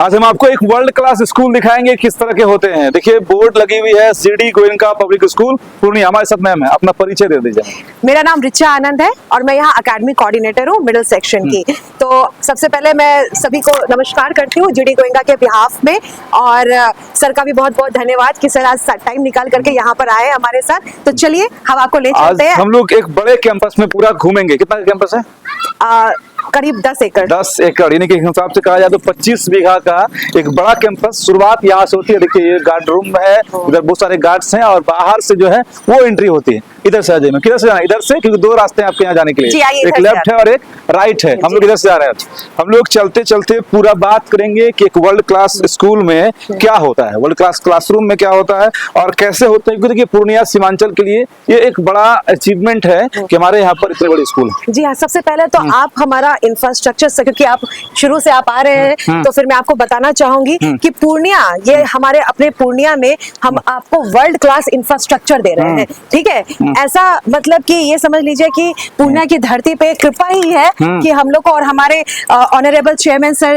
आज हम आपको एक वर्ल्ड क्लास स्कूल दिखाएंगे किस तरह के होते हैं। देखिए बोर्ड लगी हुई है, GD Goenka public school Purnia. हमारे साथ मैम है, अपना परिचय दे दीजिए। मेरा नाम रिचा आनंद है और मैं यहाँ अकेडमी कोऑर्डिनेटर हूँ मिडिल सेक्शन की। तो सबसे पहले मैं सभी को नमस्कार करती हूँ जीडी गोयनका के बिहाफ में, और सर का भी बहुत बहुत धन्यवाद कि सर आज टाइम निकाल करके यहाँ पर आए हमारे साथ। तो चलिए हम आपको ले चलते हैं। हम लोग एक बड़े कैंपस में पूरा घूमेंगे। कितना कैंपस है? करीब 10 एकड़। 10 एकड़ यानी कि हिसाब से कहा जाए तो 25 बीघा का एक बड़ा कैंपस। शुरुआत यहाँ से होती है। देखिए ये गार्ड रूम है, इधर बहुत सारे गार्ड्स हैं और बाहर से जो है वो एंट्री होती है। इधर से आ जाइए। किधर से जाना? इधर से, क्योंकि दो रास्ते हैं आपके यहाँ जाने के लिए, एक लेफ्ट है और एक राइट है। हम लोग इधर से जा रहे हैं। हम लोग चलते चलते पूरा बात करेंगे कि एक वर्ल्ड क्लास स्कूल में क्या होता है, वर्ल्ड क्लास क्लासरूम में क्या होता है और कैसे होता है। क्योंकि देखिए पूर्णिया सीमांचल के लिए ये एक बड़ा अचीवमेंट है कि हमारे यहाँ पर इतने बड़े स्कूल है। जी हाँ, सबसे पहले तो आप हमारा इंफ्रास्ट्रक्चर से, क्योंकि आप शुरू से आप आ रहे हैं, तो फिर मैं आपको बताना चाहूंगी कि पूर्णिया, ये हमारे अपने पूर्णिया में हम आपको वर्ल्ड क्लास इंफ्रास्ट्रक्चर दे रहे हैं। ठीक है, ऐसा मतलब कि ये समझ लीजिए कि पूर्णिया की धरती पे कृपा ही है कि हम लोग को और हमारे ऑनरेबल चेयरमैन सर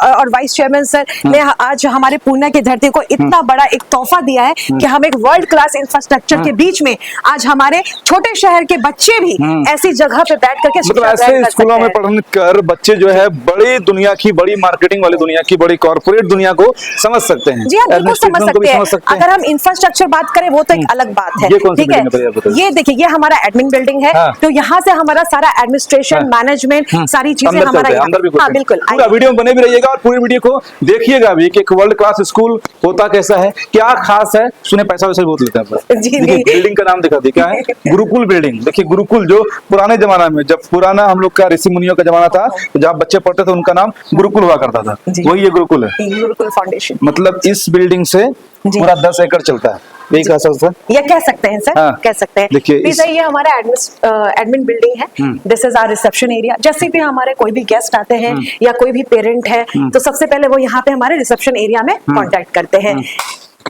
और वाइस चेयरमैन सर ने आज हमारे पूर्णिया की धरती को इतना बड़ा एक तोहफा दिया है कि हम एक वर्ल्ड क्लास इंफ्रास्ट्रक्चर के बीच में आज हमारे छोटे शहर के बच्चे भी ऐसी जगह पे बैठ करके मतलब ऐसे स्कूलों में पढ़कर बच्चे जो है बड़ी दुनिया की, बड़ी मार्केटिंग वाली दुनिया की, बड़ी कॉर्पोरेट दुनिया को समझ सकते हैं। जी हाँ, बिल्कुल समझ सकते हैं। अगर हम इंफ्रास्ट्रक्चर बात करें वो तो एक अलग बात है। ठीक है, ये देखिए ये हमारा एडमिन बिल्डिंग है। तो यहाँ से हमारा सारा एडमिनिस्ट्रेशन, मैनेजमेंट, सारी चीजें हमारा। हाँ बिल्कुल, पूरा वीडियो बने भी रहिएगा और पूरी वीडियो को देखिएगा भी कि एक वर्ल्ड क्लास स्कूल होता कैसा है, क्या खास है। सुने पैसा वैसे बहुत लेते हैं। देखिए बिल्डिंग का नाम दिखा दी, क्या है? गुरुकुल बिल्डिंग। देखिए गुरुकुल जो पुराने जमाना में, जब पुराना हम लोग का ऋषि मुनियों का जमाना था, तो जब बच्चे पढ़ते थे उनका नाम गुरुकुल हुआ करता था। वही ये गुरुकुल है, गुरुकुल फाउंडेशन। मतलब इस बिल्डिंग से पूरा 10 एकड़ चलता है। यही कह सकते हैं, ये कह सकते हैं सर। कह सकते हैं। देखिए ये हमारा एडमिन बिल्डिंग है। This is our reception area. जैसे भी हमारे कोई भी गेस्ट आते हैं या कोई भी पेरेंट है, तो सबसे पहले वो यहाँ पे हमारे रिसेप्शन एरिया में कांटेक्ट करते हैं।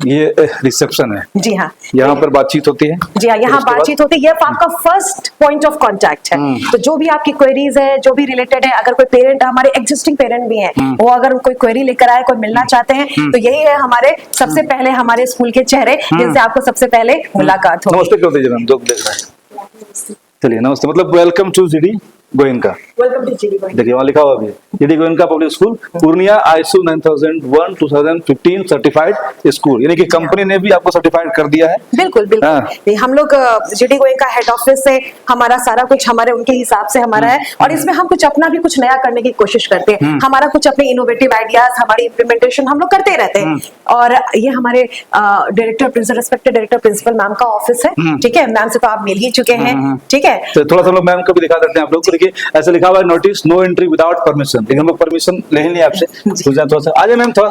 ये रिसेप्शन है। जी हाँ, यहाँ पर बातचीत होती है। जी हाँ, यहाँ बातचीत होती है। ये आपका फर्स्ट पॉइंट ऑफ कांटेक्ट है। तो जो भी आपकी क्वेरीज है, जो भी रिलेटेड है, अगर कोई पेरेंट, हमारे एग्जिस्टिंग पेरेंट भी हैं, वो अगर कोई क्वेरी लेकर आए, कोई मिलना चाहते हैं, तो यही है हमारे सबसे पहले हमारे स्कूल के चेहरे जिनसे आपको सबसे पहले मुलाकात होगी। नमस्ते कर दीजिए मैम, जो देख रहे हैं। चलिए नमस्ते, मतलब welcome to GD Goenka. Welcome to GD Goenka. देखिए वहाँ लिखा हुआ भी है, GD Goenka public school Purnia ISO 9001 2015 certified school, यानी कि कंपनी ने भी आपको सर्टिफाइड कर दिया है। बिल्कुल बिल्कुल। हम लोग जीडी गोयनका हेड ऑफिस से हमारा सारा कुछ हमारे उनके हिसाब से हमारा है, और इसमें हम कुछ अपना भी कुछ नया करने की कोशिश करते हैं। हमारा कुछ अपने इनोवेटिव आइडियाज, हमारी इम्प्लीमेंटेशन हम लोग करते रहते हैं। और ये हमारे director principal, respected director principal ma'am का ऑफिस है। ठीक है, मैम से तो आप मिल ही चुके हैं। ठीक है, तो थोड़ा सा लोग मैम को भी दिखा देते हैं आप लोग को। देखिए ऐसे लिखा हुआ है, notice no entry without permission. हम लोग परमिशन ले ही नहीं आपसे। थोड़ा सा आ जाए मैम, थोड़ा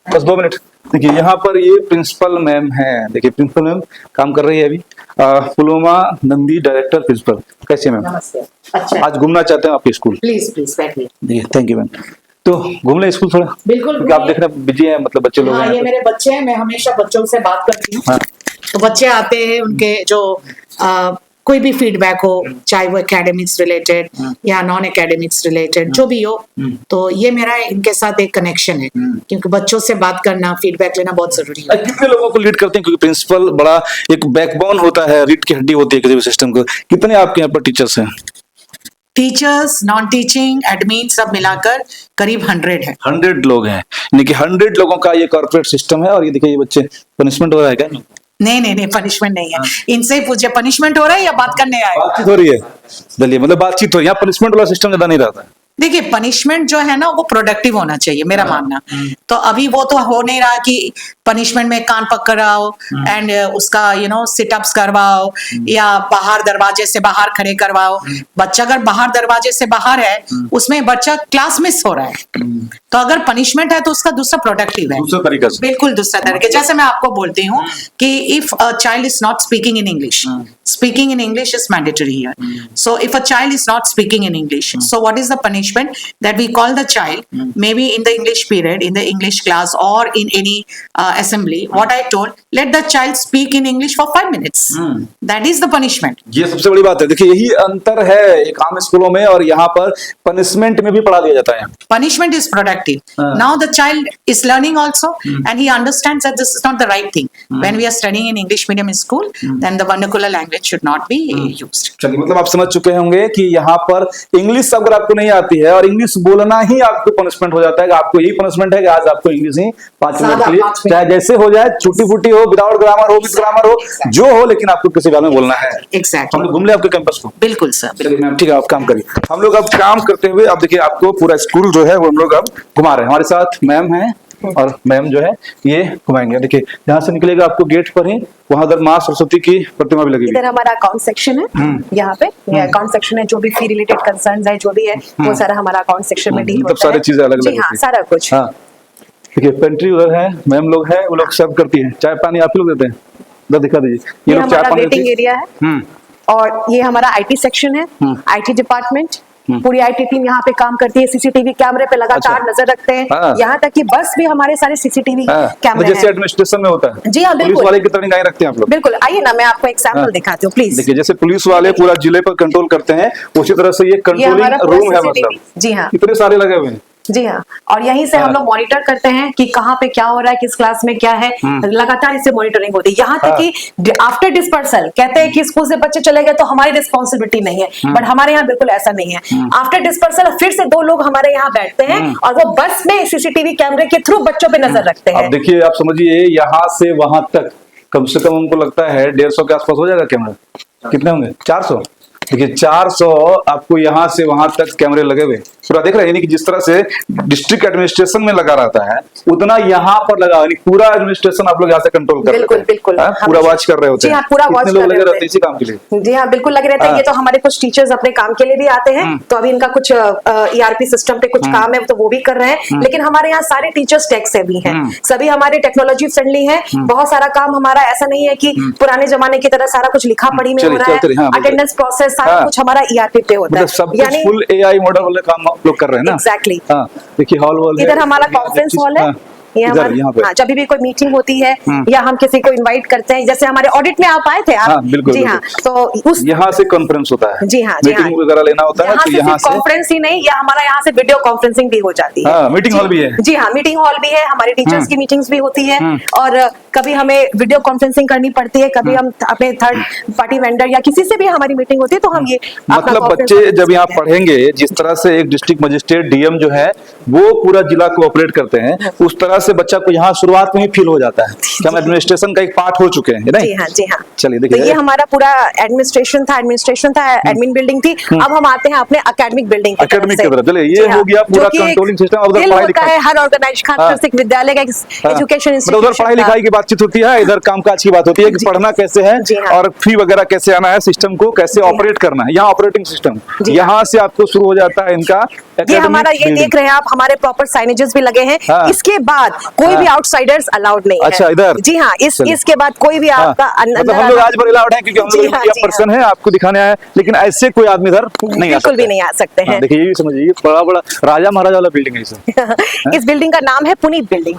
बस 2 मिनट। देखिए यहाँ पर ये प्रिंसिपल मैम है। देखिए प्रिंसिपल मैम काम कर रही है अभी। Puloma Nandi, director principal. कैसे मैम? नमस्ते। अच्छा, आज घूमना चाहते हैं आपके स्कूल? प्लीज प्लीज बैठिए। Thank you ma'am. तो घूम ले स्कूल थोड़ा। बिल्कुल, आप देख रहे हैं बिजी हैं, मतलब बच्चे लोग हैं। ये मेरे बच्चे हैं, मैं हमेशा बच्चों से बात करती हूँ। तो बच्चे आते हैं, उनके जो कोई भी फीडबैक हो, चाहे वो एकेडमिक्स रिलेटेड या नॉन एकेडमिक्स रिलेटेड जो भी हो, तो ये मेरा इनके साथ एक कनेक्शन है, क्योंकि बच्चों से बात करना, फीडबैक लेना बहुत जरूरी है। कितने लोगों को लीड करते हैं? क्योंकि प्रिंसिपल बड़ा एक बैकबोन होता है, रीढ़ की हड्डी होती है किसी भी सिस्टम को। कितने आपके यहाँ पर टीचर्स हैं? टीचर्स, नॉन टीचिंग, एडमिन सब मिलाकर करीब 100 है। 100 लोग हैं, यानी कि 100 लोगों का ये कॉर्पोरेट सिस्टम है। और ये देखिए ये बच्चे, पनिशमेंट हो रहा है क्या? नहीं, पनिशमेंट नहीं है। इनसे ही पूछे पनिशमेंट हो रहा है या बात करने आए? बातचीत हो रही है। चलिए, मतलब बातचीत हो रही है। यहाँ पनिशमेंट वाला सिस्टम ज्यादा नहीं रहता है। देखिए पनिशमेंट जो है ना वो प्रोडक्टिव होना चाहिए, मेरा मानना। तो अभी वो तो हो नहीं रहा कि पनिशमेंट में कान पकड़ाओ एंड उसका सिटअप्स करवाओ या बाहर दरवाजे से बाहर खड़े करवाओ। बच्चा अगर बाहर दरवाजे से बाहर है, उसमें बच्चा क्लास मिस हो रहा है। तो अगर पनिशमेंट है तो उसका दूसरा प्रोडक्टिव है, दूसरा तरीका से। बिल्कुल दूसरा तरीके। जैसे मैं आपको बोलती हूँ कि if a child is not speaking in English, speaking in English is mandatory here. So if a child is not speaking in English, so what is the punishment punishment that we call the child, maybe in the English period, in the English class, or in any assembly. What I told, let the child speak in English for 5 minutes. That is the punishment. ये सबसे बड़ी बात है। देखिए यही अंतर है एक आम स्कूलों में और यहाँ पर पनिशमेंट में भी पढ़ा दिया जाता है। Punishment is productive. Now the child is learning also, and he understands that this is not the right thing. When we are studying in English medium school, then the vernacular language should not be used. चलिए मतलब आप समझ चुके होंगे कि यहाँ पर English अगर आपको नहीं आती है और इंग्लिश बोलना ही आपको पनिशमेंट हो जाता है कि आपको यही पनिशमेंट है कि आज आपको इंग्लिश ही 5 मिनट के लिए चाहे जैसे हो जाए, छुट्टी फुट्टी हो, विदाउट ग्रामर हो, विद ग्रामर हो, जो हो, लेकिन आपको किसी बात में बोलना है। Exactly. हम लोग घूम ले आपके कैंपस को। बिल्कुल सर। चलिए मैम ठीक है, आप काम करिए। हम लोग अब काम करते हुए अब देखिए आपको पूरा स्कूल जो है वो हम लोग अब घुमा रहे हैं। हमारे साथ मैम है और मैम जो है ये घुमाएंगे। देखिए यहाँ से निकलेगा आपको गेट पर ही, वहां उधर माँ सरस्वती की प्रतिमा भी लगेगी। इधर हमारा अकाउंट सेक्शन है, यहाँ पे ये अकाउंट सेक्शन है, जो भी फी रिलेटेड कंसर्न्स है, जो भी है वो सारा हमारा अकाउंट सेक्शन में डील मतलब होता है। सारी चीजें अलग जी अलग हाँ, सारा कुछ। हाँ देखिए पेंट्री उधर है, मैम लोग है, वो लोग सर्व करती है। चाय पानी आप लोग देते हैं, उधर दिखा दीजिए। ये लोग चाय हमारा पानी वेटिंग देती एरिया है और ये हमारा आईटी सेक्शन है, आईटी डिपार्टमेंट। पूरी आईटी टीम यहाँ पे काम करती है, सीसीटीवी कैमरे पे लगातार नजर रखते हैं। हाँ। यहाँ तक कि बस भी हमारे सारे सीसीटीवी कैमरे जैसे हैं। एडमिनिस्ट्रेशन में होता है। जी हाँ, बिल्कुल। पुलिस वाले की तरह निगाहें रखते हैं आप लोग। बिल्कुल, आइए ना मैं आपको एक सैंपल दिखाती हूँ प्लीज। देखिए जैसे पुलिस वाले पूरा जिले पर कंट्रोल करते हैं, उसी तरह से ये हमारा कंट्रोलिंग पूरा रूम है। CCTV मतलब जी हाँ, इतने सारे लगे हुए हैं। जी हाँ, और यहीं से हम लोग मॉनिटर करते हैं कि कहाँ पे क्या हो रहा है, किस क्लास में क्या है। लगातार इससे मॉनिटरिंग होती है, यहाँ तक कि आफ्टर डिस्पर्सल कहते हैं कि स्कूल से बच्चे चले गए तो हमारी रिस्पॉन्सिबिलिटी नहीं है, बट हमारे यहाँ बिल्कुल ऐसा नहीं है। आफ्टर डिस्पर्सल फिर से 2 लोग हमारे यहाँ बैठते हैं और वो बस में सीसीटीवी कैमरे के थ्रू बच्चों पे नजर रखते हैं। अब देखिए आप समझिए यहाँ से वहां तक कम से कम हमको लगता है 150 के आसपास हो जाएगा कैमरा। कितने होंगे? 400। देखिए 400 आपको यहाँ से वहां तक कैमरे लगे हुए पूरा देख रहे हैं। यानी कि जिस तरह से डिस्ट्रिक्ट एडमिनिस्ट्रेशन में लगा रहता है उतना यहाँ पर लगा, यानी पूरा एडमिनिस्ट्रेशन आप लोग यहाँ से कंट्रोल कर बिल्कुल, रहे हैं। बिल्कुल। पूरा वॉच कर रहे होते जी हैं। हाँ, पूरा वॉच कितने लोग कर लगे रहे रहते हैं इसी काम के लिए? जी हाँ, बिल्कुल लगे रहते हैं। ये तो हमारे कुछ टीचर्स अपने काम के लिए भी आते हैं, तो अभी इनका कुछ ईआरपी सिस्टम पे कुछ काम है तो वो भी कर रहे हैं। लेकिन हमारे यहाँ सारे टीचर्स टेक से भी हैं, सभी हमारे टेक्नोलॉजी फ्रेंडली हैं। बहुत सारा काम हमारा ऐसा नहीं है कि पुराने जमाने की तरह सारा कुछ लिखा पढ़ी में हो रहा है। अटेंडेंस प्रोसेस सारा कुछ हमारा ईआरपी पे होता है, सब कुछ फुल एआई मॉडल वाले काम आप लोग कर रहे हैं ना। एग्जैक्टली। देखिए हॉल वॉल इधर हमारा कॉन्फ्रेंस हॉल है। ये हमारा हाँ, जब भी कोई मीटिंग होती है या हम किसी को इनवाइट करते हैं, जैसे हमारे ऑडिट में आप आए थे आप। बिल्कुल, जी हाँ, तो उस यहाँ से कॉन्फ्रेंस होता है। जी हाँ, जी हाँ, मीटिंग वगैरह लेना होता है तो यहाँ से कॉन्फ्रेंस ही नहीं, या हमारा यहाँ से वीडियो कॉन्फ्रेंसिंग भी हो जाती है। मीटिंग हॉल भी है। जी हाँ, मीटिंग हॉल भी है, हमारे टीचर्स की मीटिंग्स भी होती है। और कभी हमें वीडियो कॉन्फ्रेंसिंग करनी पड़ती है, कभी हम अपने थर्ड पार्टी वेंडर या किसी से भी हमारी मीटिंग होती है तो हम ये मतलब बच्चे जब यहाँ पढ़ेंगे, जिस तरह से एक डिस्ट्रिक्ट मजिस्ट्रेट डीएम जो है वो पूरा जिला को ऑपरेट करते हैं, उस तरह से बच्चा को यहाँ शुरुआत में ही फील हो जाता है कि हम एडमिनिस्ट्रेशन का एक पार्ट हो चुके हैं, नहीं? जी हाँ, जी हाँ। चलिए तो देखिए ये हमारा पूरा एडमिनिस्ट्रेशन था, एडमिन बिल्डिंग थी। अब हम आते हैं अपने एकेडमिक बिल्डिंग की एकेडमिक की तरफ। चलिए ये हो गया पूरा कंट्रोलिंग सिस्टम। उधर पढ़ाई लिखाई है, हर ऑर्गेनाइज खास विद्यालय का एजुकेशन मतलब उधर पढ़ाई लिखाई की बातचीत होती है, इधर कामकाज की बात होती है कि पढ़ना कैसे है और फी वगैरह कैसे आना है, सिस्टम को कैसे ऑपरेट करना है। यहाँ ऑपरेटिंग सिस्टम यहाँ से आपको शुरू हो जाता है इनका। ये हमारा ये देख रहे हैं आप, हमारे प्रॉपर साइनेजेस भी लगे हैं। इसके बाद कोई भी आउटसाइडर्स अलाउड नहीं है। अच्छा, इधर जी हाँ, इसके बाद कोई भी आपका मतलब हम लोग आज पर अलाउड है क्योंकि हम लोग मीडिया पर्सन है, आपको दिखाने आए, लेकिन ऐसे कोई आदमी इधर नहीं आ सकता, बिल्कुल भी नहीं आ सकते हैं। देखिए ये भी समझिए, बड़ा बड़ा राजा महाराजा वाला बिल्डिंग है इसे। इस बिल्डिंग का नाम है पुनीत बिल्डिंग।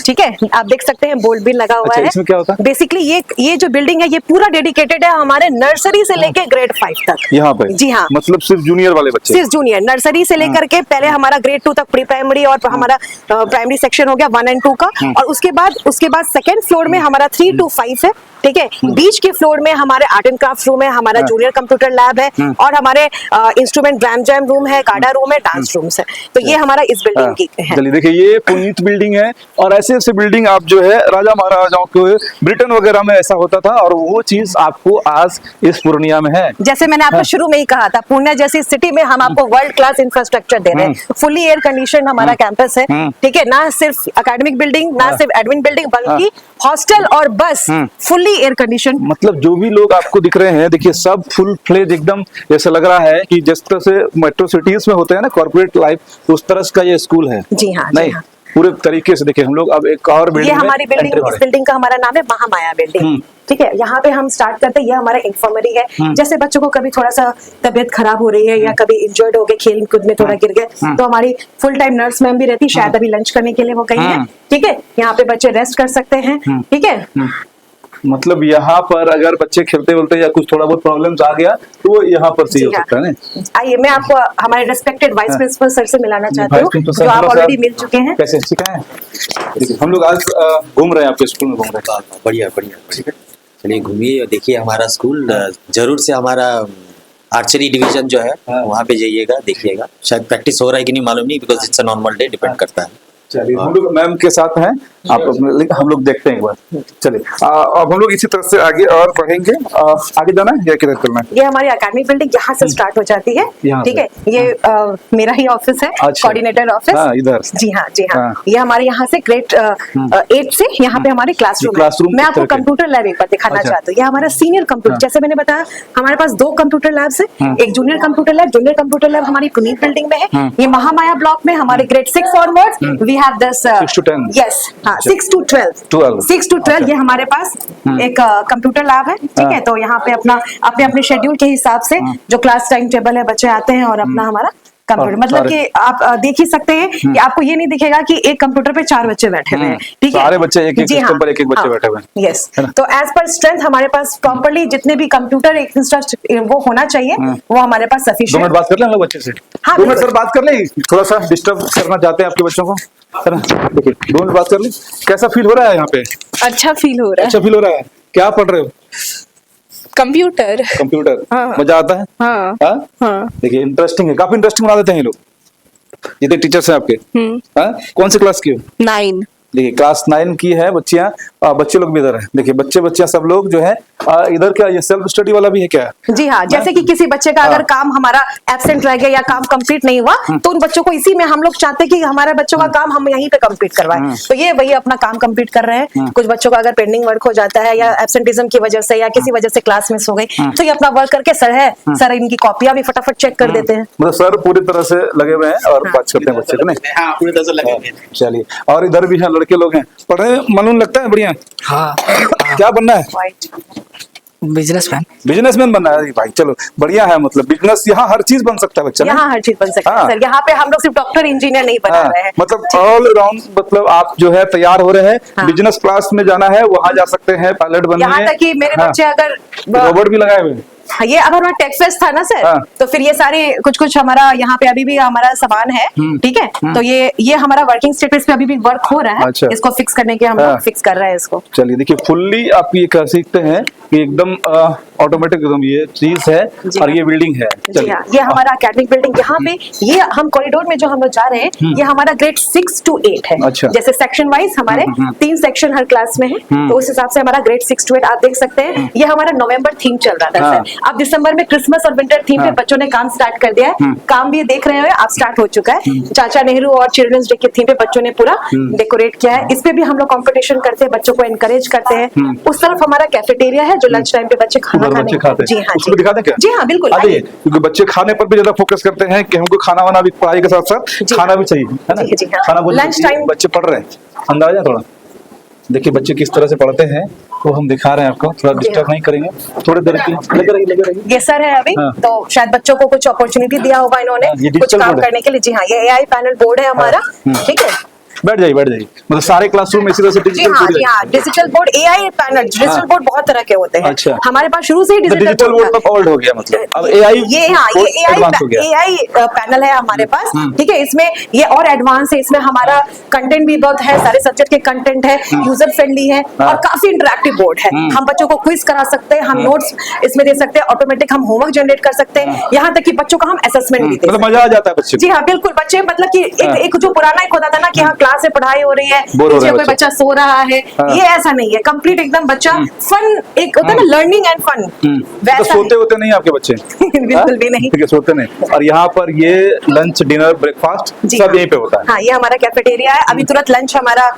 ठीक है, आप देख सकते हैं बोर्ड भी लगा हुआ है। इसमें क्या होता है? बेसिकली ये जो बिल्डिंग है ये पूरा डेडिकेटेड है हमारे नर्सरी से लेके ग्रेड 5 तक। यहाँ पे जी हाँ, मतलब सिर्फ जूनियर वाले बच्चे, सिर्फ जूनियर, नर्सरी से लेकर के पहले हमारा ग्रेड 2 तक प्री प्राइमरी और हमारा प्राइमरी सेक्शन हो गया 1 और 2 का, और उसके बाद सेकंड फ्लोर में हमारा 3 to 5 है। ठीक है, बीच के फ्लोर में हमारे आर्ट एंड क्राफ्ट रूम है, हमारा जूनियर कंप्यूटर लैब है, और हमारे इंस्ट्रूमेंट रैम जैम रूम है, काडा रूम है, डांस रूम्स है। तो ये हमारा इस बिल्डिंग की है। चलिए देखिए ये पुनीत बिल्डिंग है, और ऐसे ऐसे बिल्डिंग आप जो है राजा महाराजाओं को ब्रिटेन वगैरह में ऐसा होता था, और वो चीज आपको आज इस पूर्णिया में है। जैसे मैंने आपको शुरू में ही कहा था, पूर्णिया जैसी सिटी में हम आपको वर्ल्ड क्लास इंफ्रास्ट्रक्चर दे रहे हैं। फुली एयर कंडीशन हमारा कैंपस है। ठीक है, ना सिर्फ एकेडमिक बिल्डिंग, ना सिर्फ एडमिन बिल्डिंग, बल्कि हॉस्टल और बस फुल्ली एयर कंडीशन। मतलब जो भी लोग आपको दिख रहे हैं, देखिए सब फुल फ्लेज एकदम ऐसा लग रहा है कि जिस तरह से मेट्रो सिटीज में होते हैं ना कॉर्पोरेट लाइफ, उस तरह का ये स्कूल है। जी हाँ, नहीं, पूरे तरीके से देखिए हम लोग अब एक और ये बिल्डिंग हमारी बिल्डिंग, इस बिल्डिंग का हमारा नाम है महामाया बिल्डिंग। ठीक है, यहाँ पे हम स्टार्ट करते हैं, ये हमारा इंफर्मरी है। जैसे बच्चों को कभी थोड़ा सा तबीयत खराब हो रही है या कभी इंजर्ड हो गए, खेल कूद में थोड़ा गिर गए, तो हमारी फुल टाइम नर्स मैम भी रहती है, शायद अभी लंच करने के लिए वो गई है। ठीक है, यहाँ पे बच्चे रेस्ट कर सकते हैं। ठीक है, मतलब यहाँ पर अगर बच्चे खेलते बोलते या कुछ थोड़ा बहुत प्रॉब्लम्स आ गया तो वो यहाँ पर सही हो सकता है ना। आइए, मैं आपको हमारे रेस्पेक्टेड वाइस प्रिंसिपल सर से मिलाना चाहती हूँ, जो आप ऑलरेडी मिल चुके हैं। कैसे सिखाएं? देखिए हम लोग आज घूम रहे हैं, आपके स्कूल में घूम रहे हैं। बढ़िया बढ़िया, चलिए घूमिए और देखिए हमारा स्कूल। जरूर से हमारा आर्चरी डिवीजन जो है वहाँ पे जाइएगा, देखिएगा। शायद प्रैक्टिस हो रहा है कि नहीं मालूम नहीं, because it's a normal day, depend करता है। चलिए हम लोग मैम के साथ हैं, आप हम लोग देखते हैं एक बार। चलिए अब हम लोग इसी तरह से आगे और पढ़ेंगे। आगे जाना है या किधर चलना है? ये हमारी एकेडमिक बिल्डिंग यहाँ से स्टार्ट हो जाती है। ठीक है, ये मेरा ही ऑफिस है, कोऑर्डिनेटर ऑफिस। इधर जी हाँ, जी हाँ। ये हमारे यहाँ से ग्रेड 8 से यहाँ पे हमारी क्लासरूम है। मैं आपको कंप्यूटर लैब एक बार दिखाना चाहती हूँ। ये हमारा सीनियर कंप्यूटर, जैसे मैंने बताया हमारे पास 2 कंप्यूटर लैब्स है, एक junior computer lab. Junior computer lab हमारी पुनीत बिल्डिंग में है। ये महामाया ब्लॉक में हमारे grade 6 onwards we have this 6 to 10। Yes, हाँ, 6 to 12 6 to 12 ये हमारे पास एक कंप्यूटर लैब है। ठीक है, तो यहाँ पे अपना अपने शेड्यूल के हिसाब से जो क्लास टाइम टेबल है, बच्चे आते हैं और अपना हमारा कंप्यूटर, मतलब कि आप देख ही सकते हैं कि आपको ये नहीं दिखेगा कि एक कंप्यूटर पे 4 बच्चे बैठे हुए हैं। ठीक है, सारे बच्चे एक सिस्टम पर एक बच्चे बैठे हुए हैं। यस, तो एज पर स्ट्रेंथ हमारे पास प्रॉपर्ली जितने भी कंप्यूटर एक वो होना चाहिए, वो हमारे पास 2 सफिशिएंट। मिनट बात कर लें हम लोग बच्चे से। 2 मिनट सर बात कर लें, थोड़ा सा डिस्टर्ब करना चाहते हैं आपके बच्चों को, है ना? देखिए 2 मिनट बात कर लें। कैसा फील हो रहा है यहाँ पे? अच्छा फील हो रहा है। अच्छा फील हो रहा है। क्या पढ़ रहे हो? कंप्यूटर। कंप्यूटर। हाँ। मजा आता है? हाँ। हाँ? हाँ। देखिए इंटरेस्टिंग है, काफी इंटरेस्टिंग बना देते हैं ये लोग, जितने टीचर्स हैं आपके। हाँ? कौन सी क्लास की हो? 9। देखिए क्लास 9 की है बच्चियां, बच्चे लोग भी इधर है। देखिए बच्चियां सब लोग जो है इधर क्या ये सेल्फ स्टडी वाला भी है क्या? जी हाँ, जैसे कि किसी बच्चे का अगर काम हमारा एब्सेंट रह गया या काम कंप्लीट नहीं हुआ, तो उन बच्चों को इसी में हम लोग चाहते हैं कि हमारे बच्चों का काम हम यहीं पे कंप्लीट करवाएं। तो ये वही अपना काम कंप्लीट कर रहे हैं। कुछ बच्चों का अगर पेंडिंग वर्क हो जाता है या एब्सेंटिज्म की वजह से या किसी वजह से क्लास मिस हो गई, तो ये अपना वर्क करके सर इनकी कॉपियां भी फटाफट चेक कर देते हैं। मतलब सर पूरी तरह से लगे हुए हैं और बात करते हैं बच्चे को, नहीं? हाँ, पूरी तरह से लगे हुए हैं। चलिए, और इधर भी है लड़के लोग हैं, पढ़े मनून लगता है बढ़िया। हाँ, क्या बनना है? बिजनेसमैन। बिजनेसमैन बनना है? अरे भाई चलो बढ़िया है, मतलब बिजनेस यहाँ हर चीज बन सकता है बच्चा। यहाँ हर चीज बन सकता है सर। यहाँ पे हम लोग सिर्फ डॉक्टर इंजीनियर नहीं बना रहे हैं, मतलब ऑल राउंड, मतलब आप जो है तैयार हो रहे हैं। बिजनेस क्लास में जाना है, वहां जा सकते हैं, पायलट बनने। यहाँ तक कि मेरे बच्चे अगर रोबोट भी लगाए हुए हैं। ये अगर हमारा टेक फेस्ट था ना सर, तो फिर ये सारे कुछ हमारा यहाँ पे अभी भी हमारा सामान है। ठीक है, तो ये हमारा वर्किंग स्टेटस पे अभी भी वर्क हो रहा है। अच्छा। इसको फिक्स करने के हम लोग फिक्स कर रहे हैं इसको। चलिए देखिए फुल्ली आप ये कर सीखते हैं कि एकदम ऑटोमेटिक एकदम ये चीज है और ये बिल्डिंग है। जी हाँ, ये हमारा एकेडमिक बिल्डिंग। यहाँ पे ये हम कॉरिडोर में जो हम लोग जा रहे हैं, ये हमारा ग्रेड 6 to 8 है। अच्छा। जैसे सेक्शन वाइज हमारे 3 सेक्शन हर क्लास में है, तो उस हिसाब से हमारा ग्रेड 6 to 8 आप देख सकते हैं। ये हमारा नवंबर थीम चल रहा था सर। अब दिसंबर में क्रिसमस और विंटर थीम पे बच्चों ने काम स्टार्ट कर दिया है। काम भी देख रहे हो आप, स्टार्ट हो चुका है। चाचा नेहरू और चिल्ड्रंस डे के थीम पे बच्चों ने पूरा डेकोरेट किया है। इस पे भी हम लोग कंपटीशन करते हैं, बच्चों को एनकरेज करते हैं। उस तरफ हमारा कैफेटेरिया है जो लंच टाइम पे बच्चे खाना खाते हैं। जी हाँ, उसको दिखा दें क्या? जी हाँ, बिल्कुल। आइए, क्योंकि बच्चे खाने पर भी ज्यादा फोकस करते हैं कि हमको खाना वाना भी, पढ़ाई के साथ साथ खाना भी चाहिए, है ना? जी हाँ। खाना लंच टाइम बच्चे पढ़ रहे हैं, अंदाजा थोड़ा देखिए बच्चे किस तरह से पढ़ते हैं, वो हम दिखा रहे हैं आपको, थोड़ा डिस्टर्ब नहीं करेंगे, थोड़ी देर की लगे रहिए। ये सर है अभी। हाँ। तो शायद बच्चों को कुछ अपॉर्चुनिटी दिया होगा इन्होंने कुछ काम करने के लिए। जी हाँ, ये एआई पैनल बोर्ड है हमारा। ठीक है, बैठ जाइए मतलब सारे क्लासरूम इसी तरह से जी हाँ, जी हाँ, digital board, AI panel. Digital board बहुत तरह के होते हैं। अच्छा। हमारे पास शुरू से ही डिजिटल बोर्ड तो ओल्ड हो गया, मतलब अब एआई एआई पैनल है हमारे पास। ठीक है, इसमें ये और एडवांस है। इसमें हमारा कंटेंट भी बहुत है, सारे सब्जेक्ट के कंटेंट है, यूजर फ्रेंडली है और काफी इंटरेक्टिव बोर्ड है। हम बच्चों को क्विज करा सकते हैं, हम नोट्स इसमें दे सकते हैं, ऑटोमेटिक हम होमवर्क जनरेट कर सकते हैं, यहाँ तक कि बच्चों का हम असेसमेंट भी दे सकते हैं। मजा आ जाता है बच्चे। जी हाँ, बिल्कुल। बच्चे मतलब कि एक जो पुराना एक होता था ना कि हाँ क्लास में पढ़ाई हो रही है, कोई बच्चा सो रहा है, ये ऐसा नहीं है। कंप्लीट एकदम बच्चा फन, एक होता है ना लर्निंग एंड फन, तो सोते होते नहीं आपके बच्चे? बिल्कुल भी नहीं। ठीक है, सोते नहीं। और यहाँ पर ये लंच डिनर ब्रेकफास्ट सब यहीं पे होता है। हाँ, ये हमारा कैफेटेरिया है। अभी तुरंत लंच हमारा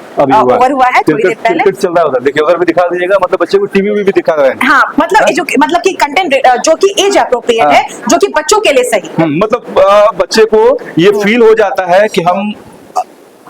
ओवर हुआ है, थोड़ी देर पहले। क्रिकेट चल रहा होता है, देखिए उधर भी दिखा दीजिएगा, मतलब बच्चे को टीवी भी दिखा रहे हैं। हाँ, मतलब कि कंटेंट जो कि एज अप्रोप्रिएट है, जो कि बच्चों के लिए सही है। मतलब बच्चे को ये फील हो जाता है कि हम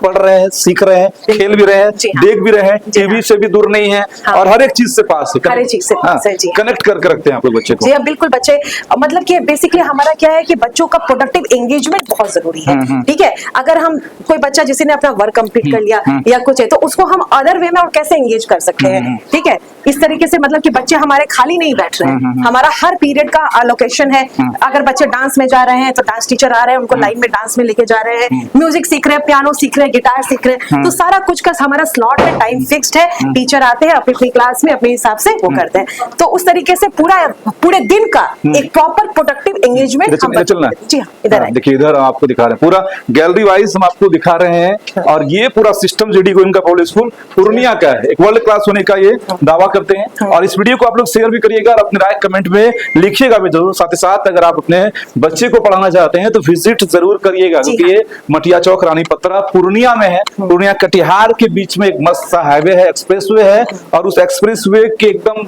पढ़ रहे हैं, सीख रहे हैं, खेल भी रहे हैं, जी हाँ। देख भी रहे हैं, जी हाँ। टीवी से भी दूर नहीं है हाँ। और हर एक चीज से पास है, हर एक चीज से पास है, जी हाँ। कनेक्ट करके रखते हैं आप लोग बच्चे को। जी हाँ, बिल्कुल बच्चे, मतलब कि बेसिकली हमारा क्या है कि बच्चों का प्रोडक्टिव एंगेजमेंट बहुत जरूरी है, ठीक है। अगर हम कोई बच्चा जिसने अपना वर्क कंप्लीट कर लिया या कुछ है, तो उसको हम अदर वे में और कैसे एंगेज कर सकते हैं, ठीक है। इस तरीके से मतलब कि बच्चे हमारे खाली नहीं बैठ रहे हैं, हमारा हर पीरियड का अलोकेशन है। अगर बच्चे डांस में जा रहे हैं तो डांस टीचर आ रहे हैं, उनको लाइन में डांस में लेके जा रहे हैं, म्यूजिक सीख रहे हैं, पियानो सीख रहे हैं, गिटार सीख रहे हैं, तो सारा कुछ का हमारा स्लॉट है, टाइम फिक्स्ड है। टीचर आते हैं अपनी क्लास में अपने हिसाब से वो करते हैं, तो उस तरीके से पूरे दिन का एक प्रॉपर प्रोडक्टिव एंगेजमेंट हम चलना। जी हाँ, इधर है। देखिए इधर आपको दिखा रहे हैं, पूरा गैलरी वाइज हम आपको दिखा रहे हैं, और ये पूरा सिस्टम जीडी गोविंद का पब्लिक स्कूल पूर्णिया का है, एक वर्ल्ड क्लास होने का ये दावा करते हैं। और इस वीडियो को आप लोग शेयर भी करिएगा और अपनी राय कमेंट में लिखिएगा भी जरूर। साथ ही साथ अगर आप अपने बच्चे को पढ़ाना चाहते हैं तो विजिट जरूर करिएगा, क्योंकि ये मटिया चौक रानी पत्रा पूर्णिया में है। पूर्णिया कटिहार के बीच में एक मस्त सा हाईवे है, एक्सप्रेस वे है, और उस एक्सप्रेस वे के एकदम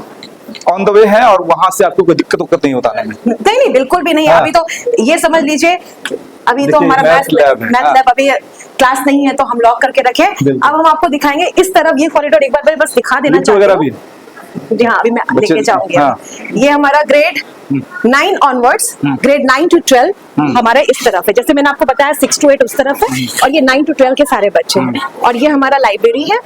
ऑन द वे है, और वहां से आपको कोई दिक्कत नहीं होता है। नहीं, बिल्कुल भी नहीं। हाँ। अभी तो ये समझ लीजिए, अभी तो देखिए, हमारा मैथ लैब है। मैथ हाँ। लैब अभी क्लास नहीं है तो हम लॉक करके रखे। बिल्कुल। अब हम आपको दिखाएंगे इस तरफ, ये कॉरिडोर एक बार बस दिखा देना लिफ्ट वगैरह भी चाहती हूँ। जी हाँ, अभी मैं बच्चे- लेके जाऊंगी। हाँ। ये हमारा ग्रेड 9 ऑनवर्ड्स, ग्रेड 9 to 12 हमारे इस तरफ है। जैसे मैंने आपको बताया 6 to 8 उस तरफ है, और ये 9 to 12 के सारे बच्चे हैं। और ये हमारा लाइब्रेरी है।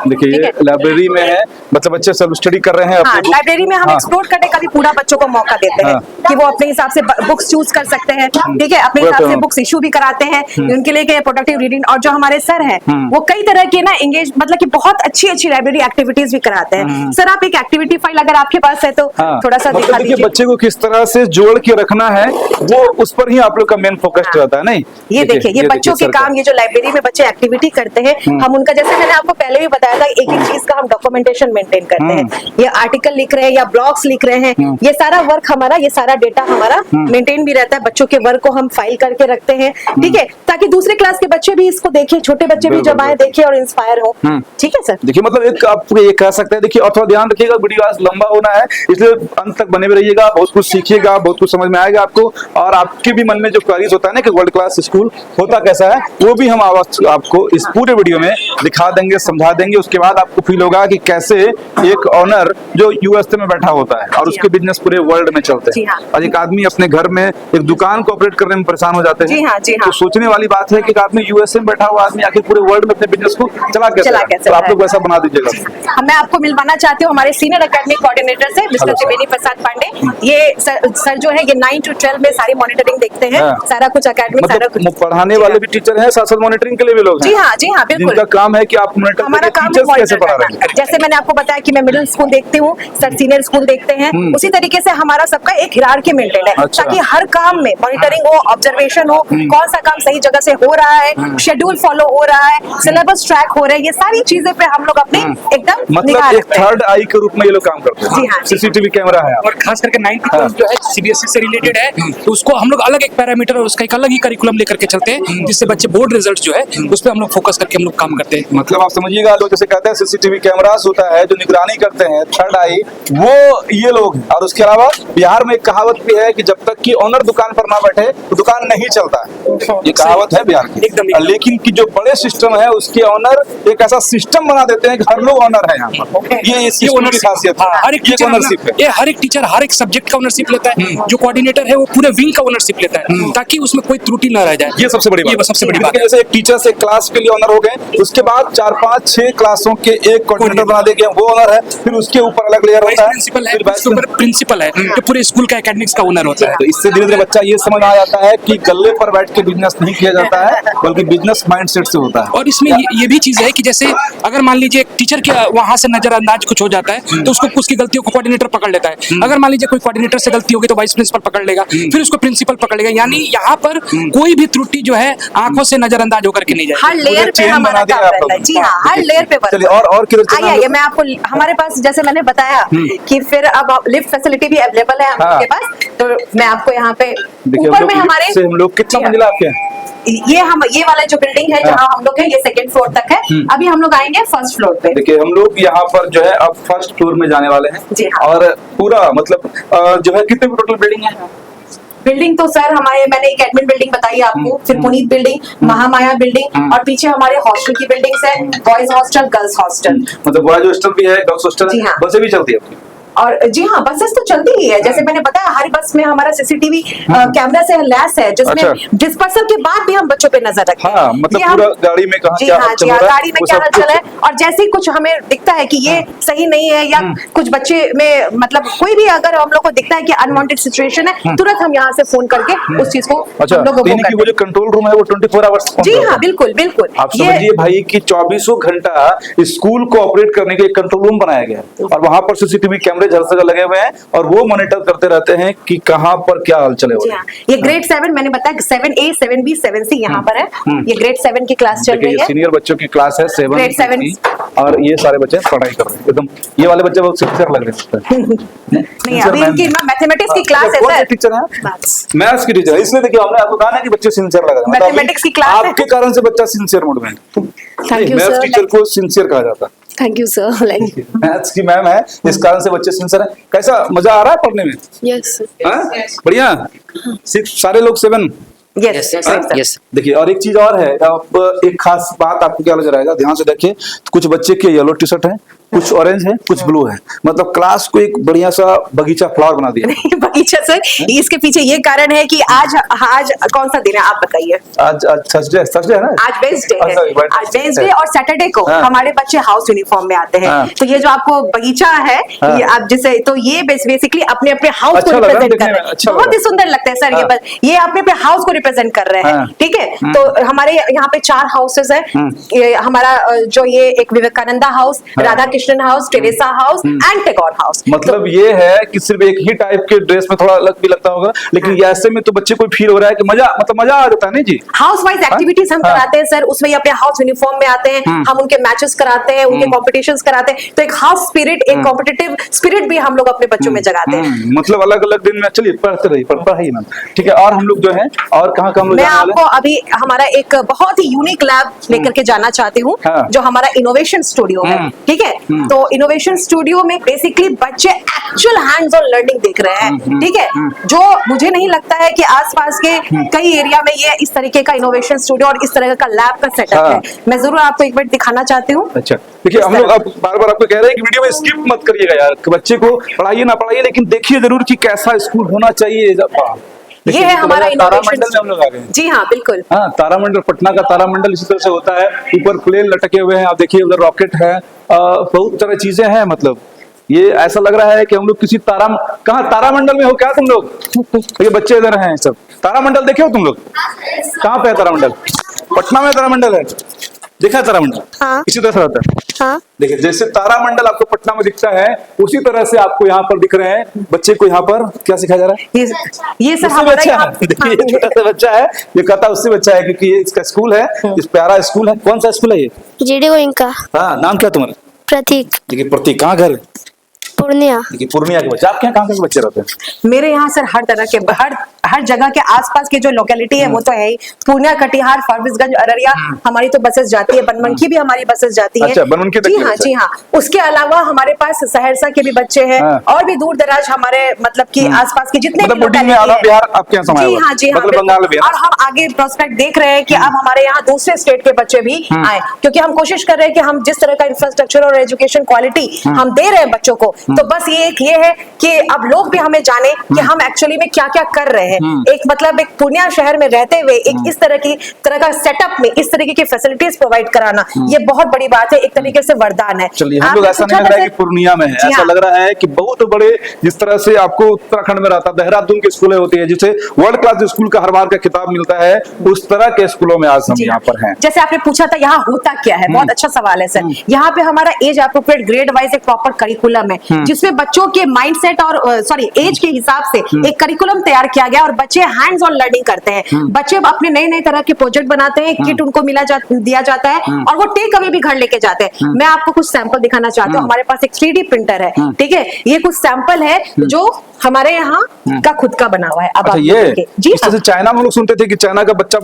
देखिए ठीक ये है। लाइब्रेरी में है, मतलब बच्चे सब स्टडी कर रहे हैं हाँ, अपने book- लाइब्रेरी में हम हाँ। एक्सप्लोर करने का भी पूरा बच्चों को मौका देते हैं हाँ। कि वो अपने हिसाब से बुक्स चूज कर सकते हैं, ठीक है। अपने हिसाब से बुक्स इशू भी कराते हैं उनके लिए प्रोडक्टिव रीडिंग। और जो हमारे सर हैं वो कई तरह के ना एंगेज, मतलब कि बहुत अच्छी अच्छी लाइब्रेरी एक्टिविटीज भी कराते हैं। सर आप एक एक्टिविटी फाइल अगर आपके पास है तो हाँ। थोड़ा सा मतलब दिखा देखिए दीजिए। बच्चे को किस तरह से जोड़ के रखना है, वो उस पर ही आप लोग का मेन फोकस रहता है। नहीं, ये देखिए, ये बच्चों के सर का। काम, ये जो लाइब्रेरी में बच्चे एक्टिविटी करते हैं, हम उनका, जैसे मैंने आपको पहले भी बताया था, एक एक चीज का हम डॉक्यूमेंटेशन मेंटेन करते हैं। ये आर्टिकल लिख रहे हैं या ब्लॉग्स लिख रहे हैं, ये सारा वर्क हमारा, ये सारा डेटा हमारा मेंटेन भी रहता है। बच्चों के वर्क को हम फाइल करके रखते हैं, ठीक है, ताकि दूसरे क्लास के बच्चे भी इसको देखें, छोटे बच्चे भी जब आए देखें और इंस्पायर हो। ठीक है सर। देखिए मतलब एक आप ये कह सकते हैं, देखिए और थोड़ा ध्यान रखिएगा, वीडियो आज लंबा होना है, इसलिए अंत तक बने हुए रहिएगा। बहुत कुछ सीखिएगा, बहुत कुछ समझ में आएगा आपको, और आपके भी मन में जो क्वेरीज होता है ना कि वर्ल्ड क्लास स्कूल होता कैसा है, वो भी हम आपको इस पूरे वीडियो में दिखा देंगे, समझा देंगे। उसके बाद आपको फील होगा कि कैसे एक ऑनर जो यूएसए में बैठा होता है और उसके बिजनेस पूरे वर्ल्ड में चलते जी हैं, हाँ। और एक आदमी अपने घर में एक दुकान को ऑपरेट करने में परेशान हो जाते हैं। जी हाँ, जी हाँ। तो सोचने वाली बात है कि एक आदमी यूएसए में बैठा हुआ आदमी आखिर पूरे वर्ल्ड में अपने बिजनेस को चला कैसे चला है? कैसे तो आप है? लोग वैसा बना दीजिएगा। मैं आपको मिलवाना चाहती हूँ हमारे सीनियर एकेडमिक कोऑर्डिनेटर से, मिस्टर हेलो सर। त्रिवेणी प्रसाद पांडे। ये सर जो है ये 9 to 12 में सारी मॉनिटरिंग देखते हैं, हाँ। सारा कुछ एकेडमिक, सारा कुछ। मतलब पढ़ाने वाले भी टीचर हैं, साथ साथ मॉनिटरिंग के लिए भी लोग हैं। जी हाँ, जी हाँ, बिल्कुल। जिनका काम है कि आप मॉनिटर हमारा काम है टीचर्स कैसे मॉनिटर पढ़ा रहे करना। हैं। जैसे मैंने आपको बताया कि मैं मिडिल स्कूल देखती हूँ, सर सीनियर स्कूल देखते हैं, उसी तरीके से हमारा सबका एक हिरार्की मेंटेन है, अच्छा। ताकि हर काम में मॉनिटरिंग हो, ऑब्जर्वेशन हो, कौन सा काम सही जगह से हो रहा है, शेड्यूल फॉलो हो रहा है, सिलेबस ट्रैक हो रहा है, ये सारी चीजें पे हम लोग अपनी एकदम निगाह मतलब एक रखते हैं। थर्ड आई के रूप में ये लोग काम करते हैं। जी हाँ, जी सीसीटीवी कैमरा है। और खास करके 9 to 12 जो है सीबीएसई से रिलेटेड है, तो उसको हम लोग अलग एक पैरामीटर और उसका एक अलग ही करिकुलम लेकर के चलते हैं, जिससे बच्चे बोर्ड रिजल्ट जो है उस पर हम लोग फोकस करके हम लोग काम करते हैं। मतलब आप समझिएगा, लोग जैसे कहते हैं सीसीटीवी कैमरास होता है जो निगरानी करते हैं, थर्ड आई वो ये लोग हैं। और उसके अलावा बिहार में एक कहावत भी है कि जब तक कि ओनर दुकान पर ना बैठे तो दुकान नहीं चलता है। ये कहावत है बिहार की। एकदम। लेकिन कि जो बड़े सिस्टम है उसके ओनर एक ऐसा सिस्टम बना देते हैं कि हर लोग ओनर है यहाँ पर। ये इस स्कूल की खासियत है। हर एक ये टीचर ओनरशिप है। ये हर एक टीचर हर एक सब्जेक्ट का ओनरशिप लेता है, जो कोऑर्डिनेटर है वो पूरे विंग का ओनरशिप लेता है, ताकि उसमें कोई त्रुटि न रह जाए। ये सबसे बड़ी बात ये सबसे बड़ी बात है। जैसे एक टीचर से क्लास के लिए ऑनर हो गए, उसके बाद 4, 5, 6 क्लासों के एक कोऑर्डिनेटर बना देंगे, वो ऑनर है। फिर उसके ऊपर अलग लेयर वाइस होता है, प्रिंसिपल है, फिर वाइस उसके ऊपर प्रिंसिपल है, जो पूरे स्कूल का एकेडमिक्स का ओनर होता है। तो इससे धीरे धीरे बच्चा ये समझ आ जाता है कि गल्ले पर बैठ के बिजनेस नहीं किया जाता है, बल्कि बिजनेस माइंडसेट से होता है। और इसमें ये भी चीज है कि जैसे अगर मान लीजिए एक टीचर के वहां से नजरअंदाज कुछ हो जाता है तो उसको उसकी गलतियों को कोऑर्डिनेटर पकड़ लेता है। अगर मान लीजिए कोई कोऑर्डिनेटर से गलती होगी तो वाइस प्रिंसिपल पकड़ लेगा, फिर उसको प्रिंसिपल पकड़ लेगा। यानी यहाँ पर कोई भी त्रुटि जो है आंखों से नजरअंदाज होकर के नहीं जाए। हर लेयर पे चेन हमारा बना दिया काम आप रहता है। लोग। जी हाँ, हर लेयर पे चलिए और किधर चलना आइए है? मैं आपको, हमारे पास जैसे मैंने बताया कि फिर अब लिफ्ट फैसिलिटी भी अवेलेबल है हम लोग हाँ। के पास, तो मैं आपको यहाँ पे देखिए ऊपर हम में लोग हमारे से हम लोग कितना जी हाँ। मंजिला आपके हैं? ये वाला जो बिल्डिंग है जहाँ हम लोग हैं, ये 2nd फ्लोर तक है। अभी हम लोग आएंगे 1st फ्लोर पे। देखिए हम लोग यहाँ पर जो है अब 1st फ्लोर में जाने वाले हैं। जी हाँ। और पूरा मतलब जो है कितने टोटल बिल्डिंग है? बिल्डिंग तो सर हमारे, मैंने एक एडमिन बिल्डिंग बताई आपको, फिर पुनीत बिल्डिंग, महामाया बिल्डिंग, और पीछे हमारे हॉस्टल की बिल्डिंग्स है, बॉयज हॉस्टल, गर्ल्स हॉस्टल। मतलब बॉयज हॉस्टल भी है, गर्ल्स हॉस्टल जी है, हाँ। बसें भी चलती है आपकी? और जी हाँ, बसेस तो चलती ही है, जैसे मैंने बताया हर बस में हमारा सीसीटीवी कैमरा से लैस है, जिसमें अच्छा। डिस्पर्सल के बाद भी हम बच्चों पे नजर रखते हैं। हाँ, मतलब ये हम- पूरा गाड़ी में कहाँ जी क्या हाँ, हलचल जी हो हाँ, रहा है, गाड़ी में वो क्या सब हलचल है, कुछ- और जैसे ही कुछ हमें दिखता है कि ये सही नहीं है, या कुछ बच्चे में मतलब कोई भी अगर हम लोग को दिखता है कि अनवांटेड सिचुएशन है, तुरंत हम यहाँ से फोन करके उस चीज को अच्छा, हम लोग तो यानी कि वो जो कंट्रोल रूम है वो 24 आवर्स जी हाँ, बिल्कुल बिल्कुल। आप समझिए भाई कि 24 घंटा स्कूल को ऑपरेट करने के लिए कंट्रोल रूम बनाया गया है, और वहां पर सीसीटीवी कैमरे हर जगह लगे हुए हैं, और वो मॉनिटर करते रहते हैं कि कहां पर क्या हलचल है। जी हाँ, ये ग्रेड 7 मैंने बताया 7A 7B 7C यहाँ पर है, ये ग्रेड 7 की क्लास चल देखिए रही ये है। सीनियर बच्चों की क्लास है, 7 Grade 7 की, और ये सारे बच्चे पढ़ाई कर रहे हैं एकदम। ये वाले बच्चे बहुत सिंसियर लग रहे हैं। नहीं, अभी इनकी मैथमेटिक्स की क्लास है सर। टीचर है, मैथ्स की टीचर, इसलिए देखिए हमने आपको कहा ना कि बच्चे सिंसियर लग रहे हैं। मतलब Mathematics की क्लास है। आपके कारण से बच्चा सिंसियर मोड में है। Thank you, maths sir. Teacher को सिंसियर कहा जाता है। Thank you sir. Like maths की मैम है, इस कारण से बच्चे सिंसियर है। कैसा मजा आ रहा है पढ़ने में? यस हाँ? बढ़िया। सारे लोग 7? यस यस देखिए और एक चीज और है, अब एक खास बात आपको क्या लग रहा है, ध्यान से देखिए, कुछ बच्चे के येलो टी शर्ट है, कुछ ऑरेंज है, कुछ ब्लू है, मतलब क्लास को एक बढ़िया सा बगीचा फ्लावर बना दिया। बगीचा सर, इसके पीछे ये कारण है कि आज कौन सा दिन है आप बताइए? आज थर्सडे है ना? आज वेंसडे है, sorry, Wednesday आज वेंसडे है। और सैटरडे को हाँ। हमारे बच्चे हाउस यूनिफॉर्म में आते हैं। हाँ। तो ये जो आपको बगीचा है, हाँ। ये आप जिसे, तो ये बेसिकली अपने अपने हाउस अच्छा को लगा रिप्रेजेंट देखने कर में, रहे हैं। अच्छा बहुत लगा। ही सुंदर लगता है सर हाँ। ये अपने अपने हाउस को रिप्रेजेंट कर रहे हैं। हाँ। ठीक है, तो हमारे यहाँ पे 4 हाउसेस है। ये हमारा जो ये एक विवेकानंदा हाउस, हाँ। Radha Krishnan house, Teresa house and Tagore house. मतलब ये है कि सिर्फ एक ही टाइप के ड्रेस में थोड़ा अलग भी लगता होगा, लेकिन ये ऐसे में तो बच्चे को फील हो रहा है कि मजा आ जाता है नहीं जी? हाउस वाइज एक्टिविटीज हम हाँ। कराते हैं सर, उसमें ये अपने हाउस यूनिफॉर्म में आते हैं, हम उनके मैचेस कराते हैं, उनके कॉम्पिटिशंस कराते हैं, तो एक हाउस स्पिरिट, एक कॉम्पिटिटिव स्पिरिट भी हम लोग अपने बच्चों में जगाते हैं। मतलब अलग अलग दिन में चलिए पढ़ते रहिए, पढ़ाइए ना, ठीक है। और हम लोग जो है और कहाँ हम लोग मैं जाने वाले आपको अभी हमारा एक बहुत ही यूनिक लैब लेकर के जाना चाहती हूँ, हाँ। जो हमारा इनोवेशन स्टूडियो है। ठीक है, तो इनोवेशन स्टूडियो में बेसिकली बच्चे एक्चुअल हैंड्स ऑन लर्निंग देख रहे हैं। ठीक है, जो मुझे नहीं लगता है कि आसपास के कई एरिया में ये इस तरीके का इनोवेशन स्टूडियो और इस तरह का लैब का सेटअप हाँ। है। मैं जरूर आपको एक बार दिखाना चाहती हूँ। अच्छा देखिए, हम लोग अब बार बार आपको कह रहे हैं कि वीडियो में स्किप मत करिएगा यार, कि बच्चे को पढ़ाइए ना पढ़ाइए, लेकिन देखिए जरूर कि कैसा स्कूल होना चाहिए। ये है हमारा तारामंडल में हम लोग आ गए इनोवेशन। जी हाँ, बिल्कुल। हाँ, तारामंडल, पटना का तारामंडल इसी तरह से होता है, ऊपर प्लेन लटके हुए हैं, आप देखिए उधर रॉकेट है, बहुत तरह चीजें हैं। मतलब ये ऐसा लग रहा है कि हम लोग किसी कहाँ तारामंडल में हो क्या तुम लोग? ये बच्चे इधर हैं सब। तारामंडल देखे हो तुम लोग? कहाँ पे है तारामंडल? पटना में तारामंडल है, देखा है तारामंडल? हाँ। इसी तरह से रहता है। हाँ देखिए जैसे तारामंडल आपको पटना में दिखता है, उसी तरह से आपको यहाँ पर दिख रहे हैं। बच्चे को यहाँ पर क्या सिखाया जा रहा है? ये सर उससे हमारा बच्चा यहाँ, है, देखिए ये छोटा सा बच्चा है, ये कहता उससे बच्चा है, क्योंकि ये इसका स्कूल है, इस प्यारा स्कूल है। कौन सा स्कूल है ये? जीडी गोइंका हाँ, नाम क्या तुम्हारा? प्रतीक देखिए प्रतीक, कहाँ घर है? पूर्णिया। देखिए पूर्णिया के बच्चे। आपके यहाँ कहाँ के बच्चे रहते हैं? मेरे यहाँ सर हर तरह के हर जगह के आसपास के जो लोकेलिटी है वो तो है ही। पूर्णिया, कटिहार, फारबिसगंज, अररिया हमारी तो बसेस जाती है। बनमनखी भी हमारी बसेस जाती है। अच्छा, बनमनखी तक जी की हाँ, बस है। जी हाँ। उसके अलावा हमारे पास सहरसा के भी बच्चे हैं, हाँ। और भी दूर दराज हमारे मतलब कि आसपास के जितने मतलब भी बोर्डिंग में locality आधा है। बिहार आपके यहाँ समाया जी हुआ है। हाँ, जी हाँ, मतलब बिल्कुल। बंगाल भी है ना? और हम आगे प्रोस्पेक्ट देख रहे हैं कि अब हमारे यहाँ दूसरे स्टेट के बच्चे भी आए, क्योंकि हम कोशिश कर रहे हैं कि हम जिस तरह का इंफ्रास्ट्रक्चर और एजुकेशन क्वालिटी हम दे रहे हैं बच्चों को, तो बस ये है कि अब लोग भी हमें जाने कि हम एक्चुअली में क्या क्या कर रहे हैं। एक मतलब एक पूर्णिया शहर में रहते हुए एक इस तरह का सेटअप में इस तरीके की फैसिलिटीज प्रोवाइड कराना, ये बहुत बड़ी बात है, एक तरीके से वरदान है। चलिए, हम आपने लोग ऐसा नहीं पूछा लग था रहा है सर? कि पूर्णिया में है, जी ऐसा हाँ। लग रहा है कि बहुत बड़े, जिस तरह से आपको उत्तराखंड में रहता देहरादून के स्कूलें होती है, जिसे वर्ल्ड क्लास स्कूल का हर बार का खिताब मिलता है, उस तरह के स्कूलों में आज हम जी यहाँ पर हैं। जैसे आपने पूछा था यहाँ होता क्या है, बहुत अच्छा सवाल है सर। यहाँ पे हमारा एज अप्रोप्रिएट ग्रेड वाइज एक प्रॉपर करिकुलम है, जिसमें बच्चों के माइंडसेट और एज के हिसाब से एक करिकुलम तैयार किया गया, और बच्चे हैंड्स ऑन लर्निंग करते हैं। बच्चे अपने नए तरह के प्रोजेक्ट बनाते हैं, किट उनको दिया जाता है, और वो टेक अवे भी घर लेके जाते हैं। मैं आपको कुछ सैंपल दिखाना चाहती हूँ। हमारे पास एक 3D प्रिंटर है, ठीक है, ये कुछ सैंपल है जो हमारे यहाँ का खुद का बना हुआ है। अब अच्छा आप ये देखिए। जी इस तरह से चाइना में हम लोग सुनते थे कि चाइना का बच्चा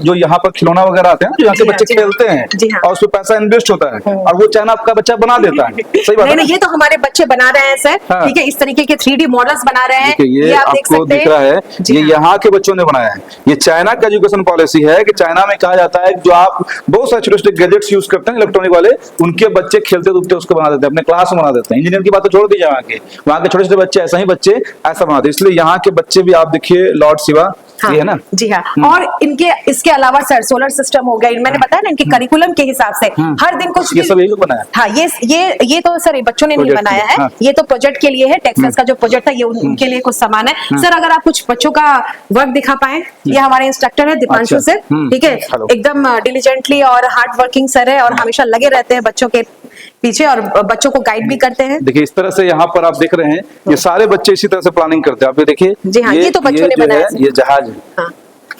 जो यहाँ पर खिलौना वगैरह आते हैं जो यहाँ के जी हाँ, बच्चे जी हाँ। खेलते हैं जी हाँ। और उसमें पैसा इन्वेस्ट होता है और वो चाइना का बच्चा बना देता है, सही बात नहीं है नहीं, ना? ये तो हमारे बच्चे बना रहे हैं सर। हाँ। ठीक है, इस तरीके के 3D मॉडल्स बना रहे हैं। देखिए ये आप देख आपको सकते दिख रहा है, जी ये हाँ। यहाँ के बच्चों ने बनाया है। ये चाइना का एजुकेशन पॉलिसी है कि चाइना में कहा जाता है कि जो आप बहुत सारे छोटे छोटे गैजेट्स यूज करते हैं इलेक्ट्रॉनिक वाले, उनके बच्चे खेलते कूदते उसको बना देते हैं, अपने क्लास में बना देते हैं। इंजीनियर की बात तो छोड़ दीजिए, वहाँ के छोटे छोटे बच्चे ऐसा ही बच्चे ऐसा बनाते हैं। इसलिए यहाँ के बच्चे भी आप देखिए लॉर्ड शिवा, हाँ, ये है ना। जी हाँ। और इनके इसके अलावा सर सोलर सिस्टम हो गया, मैंने बताया ना इनके करिकुलम के हिसाब से हर दिन कुछ ये सब यही लोग बनाया। हाँ, ये तो सर ये बच्चों ने नहीं प्रोजेक्ट बनाया के लिए, है। हाँ। ये तो प्रोजेक्ट के लिए है, टेक्सास का जो प्रोजेक्ट था ये उनके लिए कुछ सामान है। सर अगर आप कुछ बच्चों का वर्क दिखा पाए, ये हमारे इंस्ट्रक्टर है दीपांशु अच्छा, सर, ठीक है, हेलो। एकदम डिलीजेंटली और हार्ड वर्किंग सर है और हमेशा लगे रहते हैं बच्चों के पीछे और बच्चों को गाइड भी करते हैं। देखिए इस तरह से यहाँ पर आप देख रहे हैं, ये सारे बच्चे इसी तरह से प्लानिंग करते हैं। आप ये देखिए, जी हाँ, ये तो बच्चों ने जो बनाया है, है। ये जहाज है। हाँ।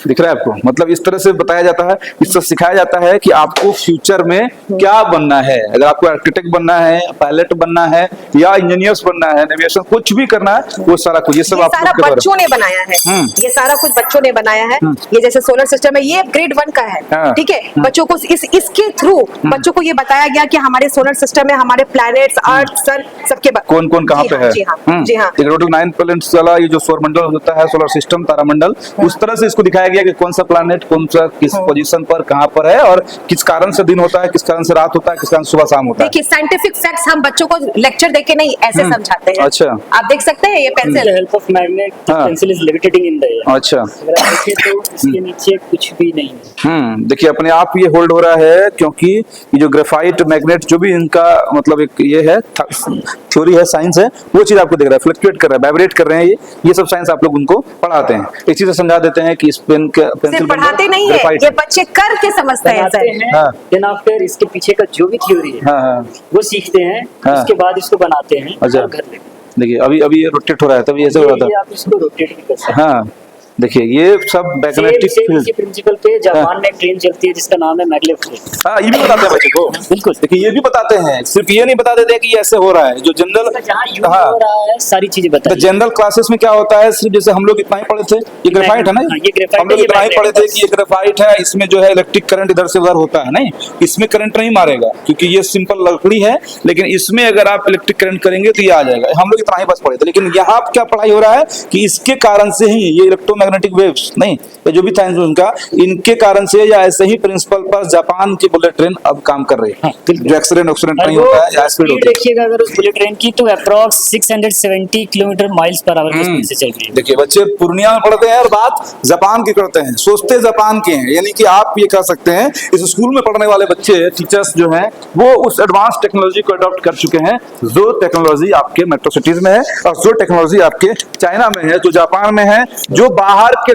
दिख रहा है आपको, मतलब इस तरह से बताया जाता है, इससे सिखाया जाता है कि आपको फ्यूचर में क्या बनना है। अगर आपको आर्किटेक्ट बनना है, पायलट बनना है या इंजीनियर्स बनना है, नेविगेशन कुछ भी करना है, वो सारा कुछ ये सब ये आप सारा लोग के बारे बच्चों ने बनाया है। ये सारा कुछ बच्चों ने बनाया है। ये जैसे सोलर सिस्टम है, ये ग्रेड 1 का है। हाँ। ठीक है, बच्चों को इसके थ्रू बच्चों को ये बताया गया कि हमारे सोलर सिस्टम में हमारे प्लैनेट्स, अर्थ, सन सबके कौन कौन कहाँ पे है। जी हाँ, जी हाँ। एक टोटल 9 प्लैनेट्स वाला ये जो सौरमंडल होता है, सोलर सिस्टम, तारामंडल, उस तरह से इसको दिखाया गया कि कौन सा प्लैनेट कौन सा किस पोजीशन पर कहाँ पर है और किस कारण से दिन होता है, किस कारण से रात होता है, किस कारण से सुबह शाम होता है। देखिए साइंटिफिक फैक्ट्स हम बच्चों को लेक्चर देके नहीं ऐसे समझाते हैं। अच्छा। आप देख सकते हैं ये With the pencil. help of magnet, the हाँ। pencil is levitating in the air. अच्छा। अगर आप देखें तो इसके नीचे कुछ भी नहीं है। देखिए अपने आप ये होल्ड हो रहा है क्योंकि ये जो ग्रेफाइट मैग्नेट जो भी इनका मतलब एक ये है थ्योरी है, साइंस है, वो चीज आपको दिख रहा है, फ्लक्चुएट कर रहा है, वाइब्रेट कर रहे हैं। ये सब साइंस आप लोग उनको पढ़ाते हैं, एक चीज समझा देते हैं कि इस पेन के पेंसिल सिर्फ पढ़ाते नहीं है, ये बच्चे करके समझते हैं बनाते सर। हैं, हाँ। then after इसके पीछे का जो भी थ्योरी है हाँ हाँ। वो सीखते हैं, हाँ। उसके बाद इसको बनाते हैं अच्छा। और घर लेके देखिए अभी ये रोटेट हो रहा है, तभी ऐसे हो रहा ये था। आप इसको रोटेट भी कर सकते हैं। हाँ देखिए ये सब मैग्नेटिक सेम फील्ड। इसी प्रिंसिपल पे जापान में एक ट्रेन चलती है जिसका नाम है मैग्लेव ट्रेन। हाँ ये भी बताते हैं बच्चे को, बिल्कुल। देखिए ये भी बताते हैं, सिर्फ ये नहीं बता देते कि ऐसे हो रहा है। जो जनरल जहाँ यूज हो रहा है सारी चीजें तो बताइए। जनरल क्लासेस में क्या होता है, सिर्फ जैसे हम लोग इतना ही पढ़े थे, ये ग्रेफाइट है ना, हाँ, ये ग्रेफाइट हम लोग है, ये इतना ही मैग्नेट पढ़े थे बस। कि ये ग्रेफाइट है, इसमें जो है इलेक्ट्रिक करंट इधर से उधर होता है, नहीं इसमें करंट नहीं मारेगा क्योंकि ये सिंपल लकड़ी है, लेकिन इसमें अगर आप इलेक्ट्रिक करंट करेंगे तो ये आ जाएगा। हम लोग इतना ही बस पढ़े थे, लेकिन यहाँ क्या पढ़ाई हो रहा है कि इसके कारण से ही ये इलेक्ट्रोमैग्नेटिक वेव्स नहीं, ये जो भी था उनका, इनके कारण से या ऐसे ही प्रिंसिपल पर जापान की बुलेट ट्रेन अब काम कर रही है, जो एक्सीडेंट नहीं होता है या स्पीड होती है। देखिएगा अगर उस बुलेट ट्रेन की तो approx 670 kilometre miles per hour की स्पीड से चल रही है। देखिए बच्चे पूर्णिया में पढ़ते हैं और बात जापान की करते हैं, सोचते जापान के हैं, यानी कि आप ये कह सकते हैं इस स्कूल में पढ़ने वाले बच्चे टीचर्स जो हैं वो उस एडवांस टेक्नोलॉजी को अडॉप्ट कर चुके हैं, जो टेक्नोलॉजी आपके मेट्रो सिटीज में है और जो टेक्नोलॉजी आपके चाइना में है, जो जापान में है, जो बाहर के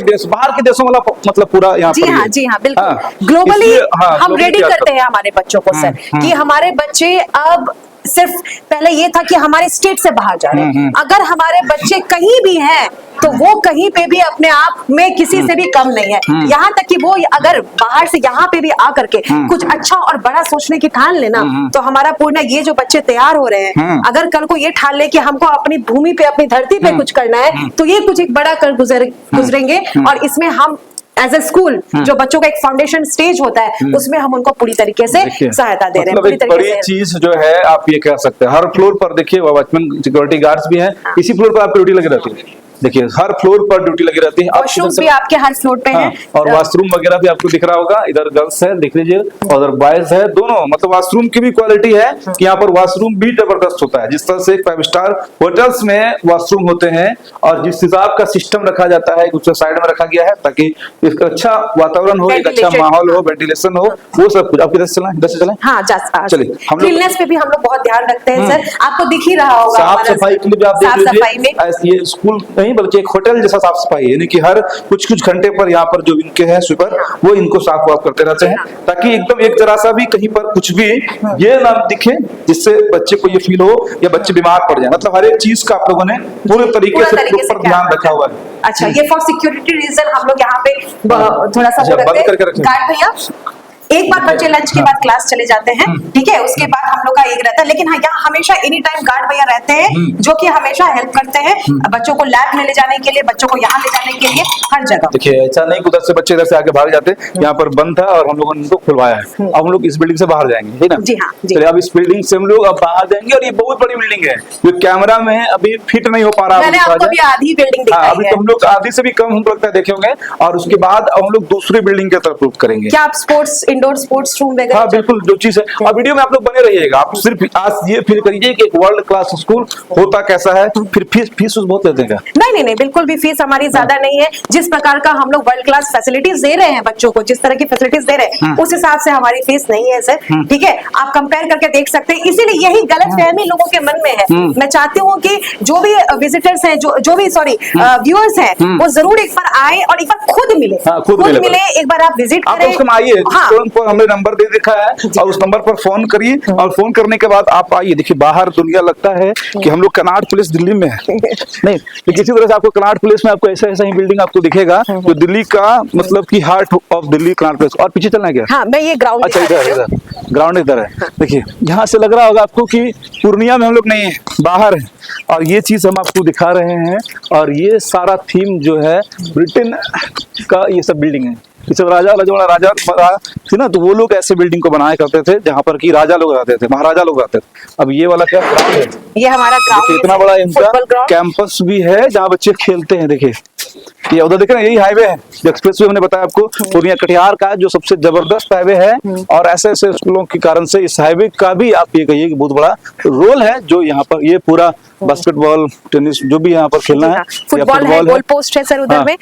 देशों वाला मतलब पूरा यहाँ जी पर हाँ, है। जी हाँ, बिल्कुल। हाँ, ग्लोबली इसलिए, हाँ, हम globally रेडी क्या करते हैं हमारे बच्चों को सर, कि हमारे बच्चे अब सिर्फ पहले ये था कि हमारे स्टेट से बाहर जा रहे हैं, अगर हमारे बच्चे कहीं भी हैं तो वो कहीं पे भी अपने आप में किसी से भी कम नहीं है। यहाँ तक कि वो अगर बाहर से यहाँ पे भी आकर के कुछ अच्छा और बड़ा सोचने की ठान लेना, तो हमारा पूर्ण ये जो बच्चे तैयार हो रहे हैं, अगर कल को ये ठान ले कि हमको अपनी भूमि पे अपनी धरती पे कुछ करना है, तो ये कुछ एक बड़ा कर गुजरेंगे। और इसमें हम एज ए स्कूल जो बच्चों का एक फाउंडेशन स्टेज होता है, उसमें हम उनको पूरी तरीके से देखिए, सहायता दे रहे हैं, मतलब पूरी एक तरीके बड़ी से। चीज जो है आप ये कह सकते हैं, हर फ्लोर पर देखिए वॉचमैन सिक्योरिटी गार्ड्स भी हैं, इसी फ्लोर पर आपकी ड्यूटी लगी रहती है। देखिए हर फ्लोर पर ड्यूटी लगी रहती है। वॉशरूम भी आपके हर फ्लोर पे हाँ, है और वॉशरूम वगैरह भी आपको दिख रहा होगा, इधर गर्ल्स है देख लीजिए और उधर बॉयज है, दोनों मतलब वॉशरूम की भी क्वालिटी है कि यहाँ पर वॉशरूम भी जबरदस्त होता है। जिस तरह से 5 स्टार होटल्स में वॉशरूम होते हैं और जिस हिसाब का सिस्टम रखा जाता है, उसे साइड में रखा गया है ताकि एक अच्छा वातावरण हो, एक अच्छा माहौल हो, वेंटिलेशन हो, वो सब कुछ। आप किधर से चलें, इधर से चलें। हाँ, चलिए, हम लोग क्लीननेस पे भी हम लोग बहुत ध्यान रखते हैं सर, आपको दिख ही रहा होगा साफ हमारा सफाई के लिए भी आप देख साफ सफाई में लीजिए, ये स्कूल नहीं बल्कि एक होटल जैसा साफ सफाई है, यानी कि हर कुछ घंटे पर यहाँ पर जो इनके हैं स्वीपर, वो इनको साफ वाफ करते रहते हैं ताकि एकदम एक जरा सा भी कहीं पर कुछ भी ये ना दिखे जिससे बच्चे को ये फील हो या बच्चे बीमार पड़ जाए। मतलब हर एक चीज का आप लोगों ने पूरे तरीके से ऊपर ध्यान रखा हुआ है। अच्छा, ये फॉर सिक्योरिटी रीजन हम लोग यहाँ पे थोड़ा सा बंद करके रखें। गार्ड भैया, एक बार बच्चे लंच के बाद क्लास चले जाते हैं, ठीक है, उसके बाद हम लोग का एक रहता है, लेकिन हाँ यहाँ हमेशा एनी टाइम गार्ड भैया रहते हैं जो कि हमेशा हेल्प करते हैं बच्चों को लैब में ले जाने के लिए, बच्चों को यहाँ ले जाने के लिए, हर जगह। देखिए ऐसा नहीं कि उधर से बच्चे इधर से आके भाग जाते, यहाँ पर बंद था और हम लोगों ने उनको खुलवाया है। अब हम लोग इस बिल्डिंग से बाहर जाएंगे, ठीक ना? जी हाँ, जी। चलिए अब इस बिल्डिंग से हम लोग अब बाहर जाएंगे और ये बहुत बड़ी बिल्डिंग है, जो कैमरा में अभी फिट नहीं हो पा रहा। मैंने आपको अभी आधी बिल्डिंग दिखाई अभी है। तो हम लोग आधी से भी कम हमको लगता है देखे होंगे, और उसके बाद अब हम लोग दूसरी बिल्डिंग की तरफ रुख करेंगे। क्या आप स्पोर्ट्स, इंडोर स्पोर्ट्स रूम वगैरह? हाँ बिल्कुल, जो चीज है। और वीडियो में आप लोग बने रहिएगा। आप सिर्फ आज ये फील करिए कि एक वर्ल्ड क्लास स्कूल होता कैसा है। फिर फीस बहुत लेते हैं? नहीं, बिल्कुल भी फीस हमारी ज्यादा नहीं है। जिस प्रकार का हम लोग वर्ल्ड क्लास फैसिलिटीज दे रहे हैं बच्चों को, जिस तरह की फैसिलिटीज दे रहे हैं उस हिसाब से हमारी फीस नहीं है सर, ठीक है? आप कंपेयर करके देख सकते हैं। इसीलिए यही गलतफहमी लोगों के मन में है। मैं चाहती हूँ कि जो भी विजिटर्स हैं, जो भी व्यूअर्स हैं, वो जरूर एक बार आए और एक बार खुद मिले। खुद मिले, एक बार आप विजिट आप करें। उसको आइए, हाँ। पर हमने नंबर दे रखा है और उस नंबर पर फोन करिए, और फोन करने के बाद आप आइए। देखिए बाहर दुनिया लगता है कि हम लोग कनाट प्लेस दिल्ली में है, नहीं लेकिन इसी तरह से आपको कनाट प्लेस में आपको ऐसा ही बिल्डिंग आपको दिखेगा जो दिल्ली का मतलब कि heart of Delhi Connaught place. और पीछे चलना है क्या? हाँ, मैं ये ग्राउंड। अच्छा इधर ग्राउंड इधर है। देखिए यहाँ से लग रहा होगा आपको कि पूर्णिया में हम लोग नहीं है, बाहर है। और ये चीज हम आपको दिखा रहे हैं, और ये सारा थीम जो है ब्रिटेन का ये सब बिल्डिंग है। ये सब राजा थे ना, तो वो लोग ऐसे बिल्डिंग को बनाया करते थे जहाँ पर कि राजा लोग रहते थे, महाराजा लोग रहते थे। अब ये वाला क्या ग्राउंड है, ये हमारा ग्राउंड, इतना बड़ा इनका कैंपस भी है जहाँ बच्चे खेलते हैं। देखिए ये उधर देख रहे हैं, यही हाईवे है जो एक्सप्रेस वे हमने बताया आपको, पूर्णिया कटिहार का जो सबसे जबरदस्त हाईवे है। और ऐसे ऐसे स्कूलों के कारण से इस हाईवे का भी आप ये कहिए कि बहुत बड़ा रोल है, जो यहाँ पर ये पूरा बास्केटबॉल, टेनिस जो भी यहाँ पर खेलना है, फुटबॉल है, गोल पोस्ट है सर उधर में।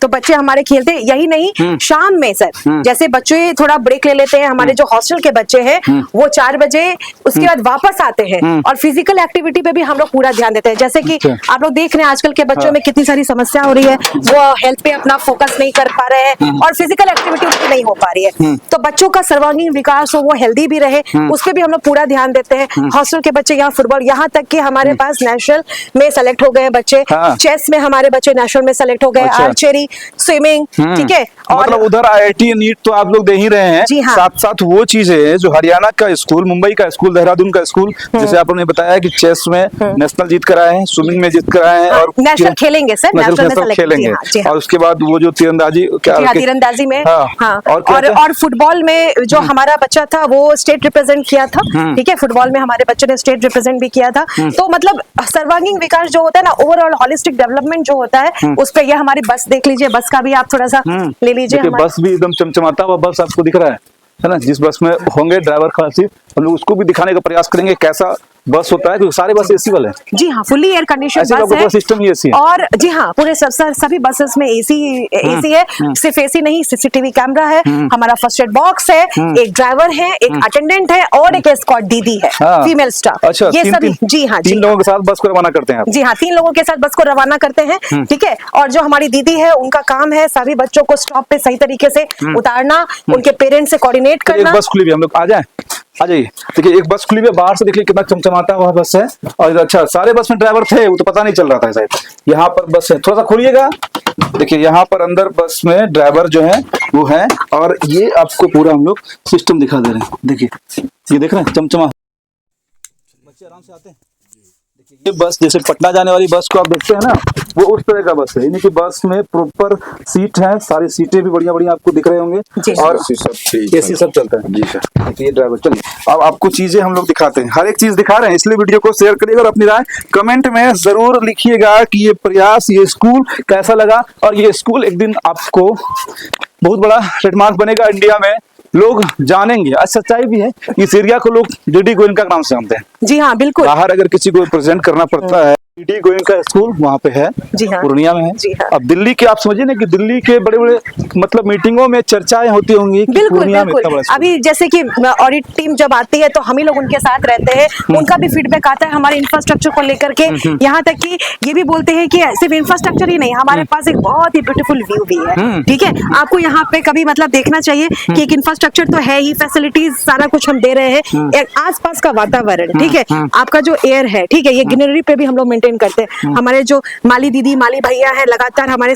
तो बच्चे हमारे खेलते हैं। यही नहीं, शाम में सर जैसे बच्चे थोड़ा ब्रेक ले लेते हैं, हमारे जो हॉस्टल के बच्चे हैं वो 4 बजे उसके बाद वापस आते हैं, और फिजिकल एक्टिविटी पे भी हम लोग पूरा ध्यान देते हैं। जैसे कि आप लोग देख रहे हैं आजकल के बच्चों में कितनी सारी समस्या हो रही है, वो हेल्थ पे अपना फोकस नहीं कर पा रहे हैं और फिजिकल एक्टिविटी नहीं हो पा रही है। तो बच्चों का सर्वांगीण विकास हो, वो हेल्दी भी रहे, उस पर भी हम लोग पूरा ध्यान देते हैं। हॉस्टल के बच्चे यहाँ फुटबॉल, यहाँ तक कि हमारे पास नेशनल में सेलेक्ट हो गए बच्चे, चेस में हमारे बच्चे नेशनल में सेलेक्ट हो गए, आर्चरी, स्विमिंग, ठीक है। और मतलब उधर IIT नीट तो आप लोग दे ही रहे हैं, जी हाँ। साथ साथ वो चीजें जो हरियाणा का स्कूल, मुंबई का स्कूल, देहरादून का स्कूल, जैसे आपने बताया कि चेस में नेशनल जीत कर आए हैं, स्विमिंग में जीत कर आए हैं, और नेशनल खेलेंगे सर, नेशनल में सेलेक्ट खेलेंगे। जी हाँ। और उसके बाद वो जो तीरंदाजी तीरंदाजी में, हाँ। और फुटबॉल में जो हमारा बच्चा था वो स्टेट रिप्रेजेंट किया था, ठीक है। फुटबॉल में हमारे बच्चे ने स्टेट रिप्रेजेंट भी किया था। तो मतलब सर्वांगीण विकास जो होता है ना, ओवरऑल होलिस्टिक डेवलपमेंट जो होता है, उस पर यह हमारी बस देख लीजिए, बस का भी आप थोड़ा सा ले लीजिए। बस भी एकदम चमचमाता हुआ बस आपको दिख रहा है ना? जिस बस में होंगे ड्राइवर खासी, हम लोग उसको भी दिखाने का प्रयास करेंगे कैसा बस होता है, क्योंकि सारे बस एसी वाले हैं। जी हाँ, फुल्ली एयर कंडीशन बस है, सिस्टम ही एसी है। और जी हाँ, पूरे सभी बसेस में एसी है। सिर्फ एसी नहीं, सीसीटीवी कैमरा है, हमारा फर्स्ट एड बॉक्स है, एक ड्राइवर है, एक अटेंडेंट है और एक एस्कॉर्ट दीदी है, फीमेल स्टाफ। अच्छा, ये सभी जी हाँ, 3 लोगों के साथ बस को रवाना करते हैं आप? जी हाँ, 3 लोगों के साथ बस को रवाना करते हैं, ठीक है। और जो हमारी दीदी है, उनका काम है सभी बच्चों को स्टॉप पे सही तरीके से उतारना, उनके पेरेंट्स से कोऑर्डिनेट करना। एक बस खुली हुई, हम लोग आ जाए, आ जाइए। देखिए एक बस खुली हुई है, बाहर से देखिए कितना चमचमाता हुआ बस है। और अच्छा, सारे बस में ड्राइवर थे, वो तो पता नहीं चल रहा था शायद। यहाँ पर बस है, थोड़ा सा खोलिएगा। देखिए यहाँ पर अंदर बस में ड्राइवर जो है वो है, और ये आपको पूरा हम लोग सिस्टम दिखा दे रहे हैं। देखिए ये देख रहे हैं, चमचमा। बच्चे आराम से आते हैं। ये बस जैसे पटना जाने वाली बस को आप देखते हैं ना, वो उस तरह का बस है। यानी कि बस में प्रॉपर सीट है, सारी सीटें भी बढ़िया बढ़िया आपको दिख रहे होंगे, और एसी सब चलता है। जी सर। ये ड्राइवर, चलिए अब आपको चीजें हम लोग दिखाते हैं, हर एक चीज दिखा रहे हैं, इसलिए वीडियो को शेयर करिएगा और अपनी राय कमेंट में जरूर लिखिएगा कि ये प्रयास, ये स्कूल कैसा लगा। और ये स्कूल एक दिन आपको बहुत बड़ा ट्रेडमार्क बनेगा, इंडिया में लोग जानेंगे। सच्चाई भी है, इस एरिया को लोग डीडी गोयनका के नाम से जानते हैं। जी हाँ, बिल्कुल। बाहर अगर किसी को प्रेजेंट करना पड़ता है, डीडी गोयनका स्कूल वहाँ पे है, जी हाँ, पूर्णिया में है। जी हाँ। अब दिल्ली के आप समझिए ना कि दिल्ली के बड़े बड़े मतलब मीटिंगों में चर्चाएं होती होंगी कि बिल्कुल पूर्णिया में इतना बिल्कुल। बड़ा अभी जैसे कि ऑडिट टीम जब आती है तो हम ही लोग उनके साथ रहते हैं, उनका भी फीडबैक आता है हमारे इंफ्रास्ट्रक्चर को लेकर के। यहाँ तक कि ये भी बोलते हैं कि सिर्फ इंफ्रास्ट्रक्चर ही नहीं, हमारे पास एक बहुत ही ब्यूटीफुल व्यू भी है, ठीक है। आपको यहाँ पे कभी मतलब देखना चाहिए कि एक इंफ्रास्ट्रक्चर तो है ही, फैसिलिटीज सारा कुछ हम दे रहे हैं, आस पास का वातावरण, ठीक है, आपका जो एयर है, ठीक है, ये ग्रीनरी पे भी हम लोग मेंटेन मेंटेन करते हैं। हमारे जो माली दीदी माली भैया हैं लगातार हमारे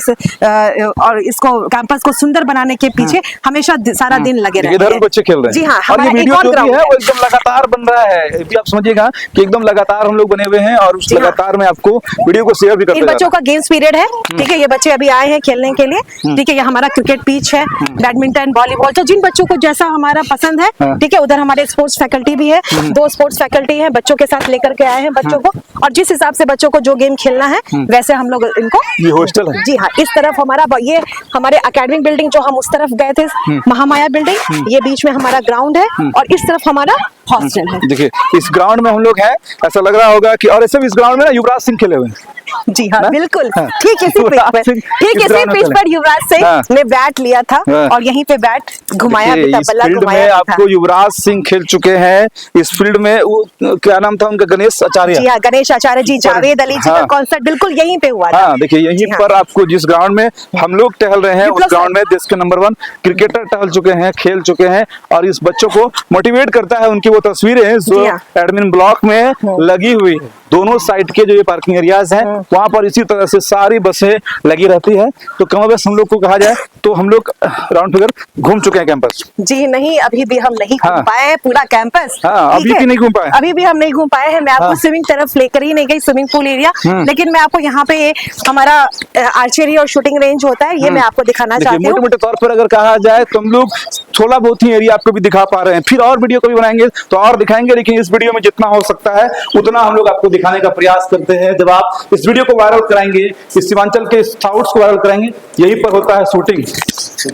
और इसको कैंपस को सुंदर बनाने के पीछे हमेशा सारा दिन लगे रहते इधर हैं। बच्चे खेल रहे हैं। जी हाँ, और ये हमारा एक वीडियो और जो भी ग्राउंड है वो एकदम लगातार बन रहा है। ये भी आप समझिएगा कि एकदम लगातार हम लोग बने हुए हैं और उस जी हाँ। लगातार में आपको वीडियो को शेयर भी करते इन जा बच्चों रहे का गेम्स पीरियड है, ठीक है। ये बच्चे अभी आए हैं खेलने के लिए, ठीक है। ये हमारा क्रिकेट पिच है, बैडमिंटन, वॉलीबॉल, तो जिन बच्चों को जैसा हमारा पसंद है, हाँ। ठीक है। उधर हमारे स्पोर्ट्स फैकल्टी भी है, 2 स्पोर्ट्स फैकल्टी है, बच्चों के साथ लेकर के आए हैं बच्चों को, और जिस हिसाब से बच्चों को जो गेम खेलना है वैसे हम लोग इनको। ये हॉस्टल है। जी हाँ, इस तरफ हमारा ये हमारे एकेडमिक बिल्डिंग जो हम उस तरफ गए थे, महामाया बिल्डिंग, ये बीच में हमारा ग्राउंड है, और इस तरफ हमारा हॉस्टल है। देखिए इस ग्राउंड में हम लोग हैं, ऐसा लग रहा होगा कि, और ऐसे भी इस ग्राउंड में ना युवराज सिंह खेले हुए हैं। जी हाँ, ना? बिल्कुल हाँ। ठीक इसी पिच युवराज पर, सिंह ठीक इस इसी ग्राउंड में पिच खेले। पर युवराज सिंह हाँ। ने बैट लिया था हाँ। और यहीं पे बैट घुमाया भी देखिए, था, इस बल्ला फील्ड घुमाया में भी था। आपको युवराज सिंह खेल चुके हैं। इस फील्ड में वो क्या नाम था उनका, गणेश आचार्य। जी हाँ, गणेश आचार्य जी, जावेद अली जी का हाँ। कॉन्सर्ट बिल्कुल यहीं पे हुआ था। हाँ देखिए यहीं जी हाँ। पर आपको जिस ग्राउंड में हम लोग टहल रहे हैं, उस विप्लव ग्राउंड में देश के नंबर 1 क्रिकेटर टहल चुके हैं, खेल चुके हैं, और इस बच्चों को मोटिवेट करता है उनकी वो तस्वीरें जो जी हाँ। एडमिन ब्लॉक में लगी हुई है। दोनों साइड के जो ये पार्किंग एरियाज हैं वहां पर इसी तरह से सारी बसें लगी रहती है। तो कमोबेश हम लोग को कहा जाए तो हम लोग राउंड फिगर घूम चुके हैं कैंपस। जी नहीं, अभी भी हम नहीं घूम हाँ। पाए हैं पूरा कैंपस। हाँ, ठीक अभी है? भी नहीं घूम पाए। अभी भी हम नहीं घूम पाए हैं। मैं आपको हाँ। स्विमिंग तरफ लेकर ही नहीं गई, स्विमिंग पूल एरिया, लेकिन मैं आपको यहाँ पे हमारा आर्चरी और शूटिंग रेंज होता है, ये मैं आपको दिखाना देखिए चाहती हूँ। मोटे मोटे तौर पर अगर कहा जाए तो हम लोग थोड़ा बहुत ही एरिया आपको भी दिखा पा रहे हैं। फिर और वीडियो कभी बनाएंगे तो और दिखाएंगे, लेकिन इस वीडियो में जितना हो सकता है उतना हम लोग आपको दिखाने का प्रयास करते हैं। जब आप इस वीडियो को वायरल कराएंगे, इस सीमांचल के स्काउट्स को वायरल कराएंगे, यहीं पर होता है शूटिंग,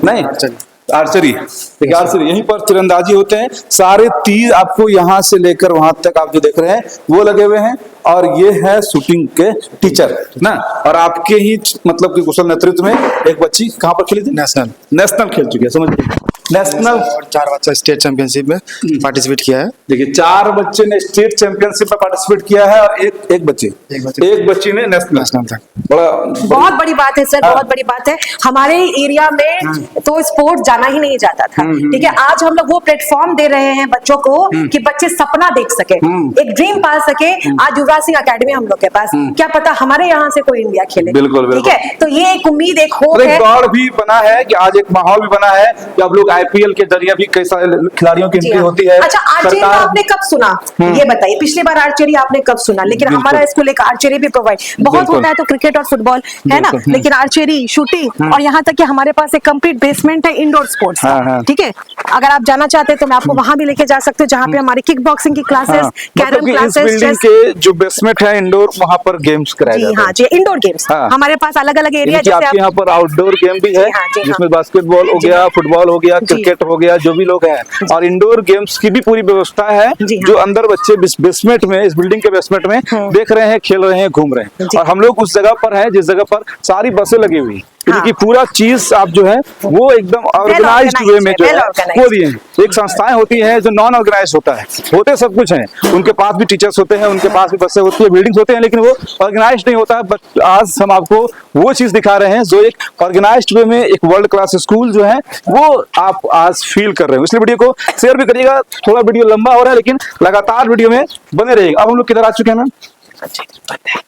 नहीं आर्चरी। देखिए आर्चरी यहीं पर तीरंदाजी होते हैं। सारे तीर आपको यहाँ से लेकर वहां तक आप जो देख रहे हैं वो लगे हुए हैं, और ये है शूटिंग के टीचर ना। और आपके ही मतलब कि कुशल नेतृत्व में एक बच्ची कहाँ पर खेली थी, नेशनल खेल चुकी है, समझिए नेशनल। और 4 बच्चा स्टेट चैंपियनशिप में पार्टिसिपेट किया है। देखिए 4 बच्चे ने स्टेट चैंपियनशिप में पार्टिसिपेट किया है, और एक बच्ची ने नेशनल तक। बड़ा बहुत बड़ी बात है सर, हाँ। बहुत बड़ी बात है। हमारे एरिया में तो स्पोर्ट जाना ही नहीं जाता था, ठीक है। आज हम लोग वो प्लेटफॉर्म दे रहे हैं बच्चों को कि बच्चे सपना देख सके, एक ड्रीम पा सके। आज युवराज सिंह अकेडमी हम लोग के पास, क्या पता हमारे यहाँ से कोई इंडिया खेले। बिल्कुल, ठीक है, तो ये एक उम्मीद, एक होप और एक है। दौर भी बना है कि आज एक माहौल भी बना है कि अब लोग आईपीएल के जरिए भी कई सारे खिलाड़ियों की जी एंट्री हाँ। होती है। अच्छा, आर्चरी सरकार- आपने कब सुना, ये बताइए। पिछली बार आर्चरी आपने कब सुना? लेकिन बिल्कुल। हमारा स्कूल एक आर्चरी भी प्रोवाइड, बहुत बिल्कुल। होता है तो क्रिकेट और फुटबॉल है ना, बिल्कुल। लेकिन आर्चरी, शूटिंग, और यहाँ तक कि हमारे पास एक कंप्लीट बेसमेंट है इंडोर स्पोर्ट्स हाँ, हाँ। ठीक है। अगर आप जाना चाहते हैं तो मैं आपको वहां भी लेके जा सकती हूँ, जहाँ पे हमारी किक बॉक्सिंग की क्लासेस, हाँ, कैरम मतलब कि इस क्लासेस, बिल्डिंग के जो बेसमेंट है इंडोर, वहां पर गेम्स कराए जी जाते हाँ हैं। जी, इंडोर गेम्स हाँ। हमारे पास अलग अलग एरिया, यानी कि जैसे आपके यहाँ पर आउटडोर गेम भी है, जी हाँ, जी हाँ। जिसमें बास्केटबॉल हो जी गया, हाँ। फुटबॉल हो गया, जी। क्रिकेट हो गया, जो भी लोग हैं, और इंडोर गेम्स की भी पूरी व्यवस्था है, जी हाँ। जो अंदर बच्चे बेसमेंट में, इस बिल्डिंग के बेसमेंट में देख रहे हैं, खेल रहे हैं, घूम रहे हैं। जी। और हम लोग उस जगह पर हैं जिस जगह पर सारी बसें लगी हुई हैं। हाँ। कि पूरा चीज आप जो है वो एकदम ऑर्गेनाइज्ड वे में जो well है organized। वो दिए हैं। एक संस्थाएं होती हैं जो नॉन ऑर्गेनाइज होता है, होते सब कुछ हैं, उनके पास भी टीचर्स होते हैं, उनके पास भी बसें होती है, बिल्डिंग्स होते हैं, लेकिन वो ऑर्गेनाइज्ड नहीं होता है। बट आज हम आपको वो चीज दिखा रहे हैं जो एक ऑर्गेनाइज्ड वे में एक वर्ल्ड क्लास स्कूल जो है वो आप आज फील कर रहे हो। इसलिए वीडियो को शेयर भी करिएगा। थोड़ा वीडियो लंबा हो रहा है लेकिन लगातार वीडियो में बने रहिएगा। अब हम लोग किधर आ चुके हैं मैम?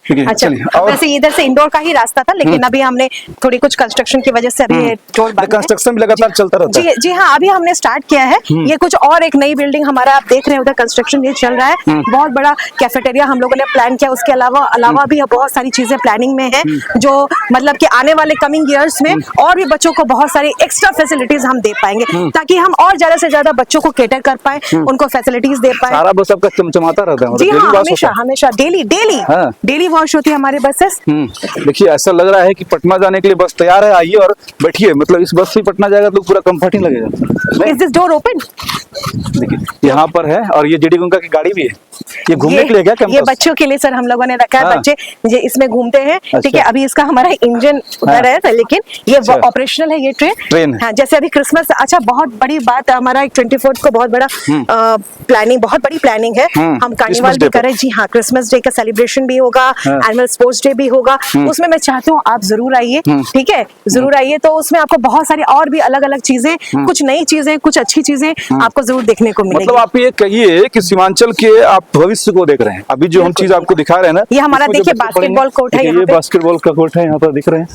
ठीक है, अच्छा, चलिए। और वैसे इधर से इंडोर का ही रास्ता था, लेकिन अभी हमने थोड़ी कुछ कंस्ट्रक्शन की वजह से अभी ये रोड बंद है। कंस्ट्रक्शन भी लगातार चलता रहता है। जी जी हाँ, अभी हमने स्टार्ट किया है। ये कुछ और एक नई बिल्डिंग हमारा आप देख रहे हैं, उधर कंस्ट्रक्शन ये चल रहा है। बहुत बड़ा कैफेटेरिया हम लोगों ने प्लान किया। उसके अलावा भी बहुत सारी चीजें प्लानिंग में है, जो मतलब कि आने वाले कमिंग ईयर्स में और भी बच्चों को बहुत सारी एक्स्ट्रा फैसिलिटीज हम दे पाएंगे, ताकि हम और ज्यादा से ज्यादा बच्चों को केटर कर पाए, उनको फैसिलिटीज दे पाए। सारा बस आपका चमचमाता रहता है, जी मतलब हाँ, daily wash हमेशा होता है। हमेशा हाँ। डेली वॉश होती है हमारे बसेस। देखिए ऐसा लग रहा है कि पटना जाने के लिए बस तैयार है, आइए और बैठिए। मतलब इस बस से पटना जाएगा तो पूरा कंफर्ट ही लगेगा। Is this door open? देखिए यहाँ पर है, और ये जेडी गंगा की गाड़ी भी है। ये घूमने के लिए क्या ये कैंपस? बच्चों के लिए सर हम लोगों ने रखा है। हाँ। बच्चे ये इसमें घूमते हैं, ठीक अच्छा। है। अभी इसका हमारा इंजन उधर हाँ। है, लेकिन ये अच्छा। ऑपरेशनल है, ये ट्रेन ट्रेन। है। हाँ, जैसे अभी क्रिसमस, अच्छा बहुत बड़ी बात है, हमारा 24 को बहुत बड़ा प्लानिंग, बहुत बड़ी प्लानिंग है। हम कार्निवाल क्रिसमस भी डे पर। करें। जी हाँ, क्रिसमस डे का सेलिब्रेशन सेलिब्रेशन भी होगा, एनुअल स्पोर्ट्स डे भी होगा, उसमें मैं चाहती हूँ आप जरूर आइए, ठीक है, जरूर आइए। तो उसमें आपको बहुत सारी और भी अलग अलग चीजें, कुछ नई चीजें, कुछ अच्छी चीजें आपको जरूर देखने को मिलेगी। मतलब आप ये कहिए कि सीमांचल के आप भविष्य को देख रहे हैं। अभी जो हम चीज आपको दिखा रहे हैं ना, ये हमारा इसमें जो देखिए बच्चे बास्केटबॉल पढ़ेंगे, कोर्ट है, ये यहाँ पे बास्केटबॉल का कोर्ट है, यहाँ पर दिख रहे हैं।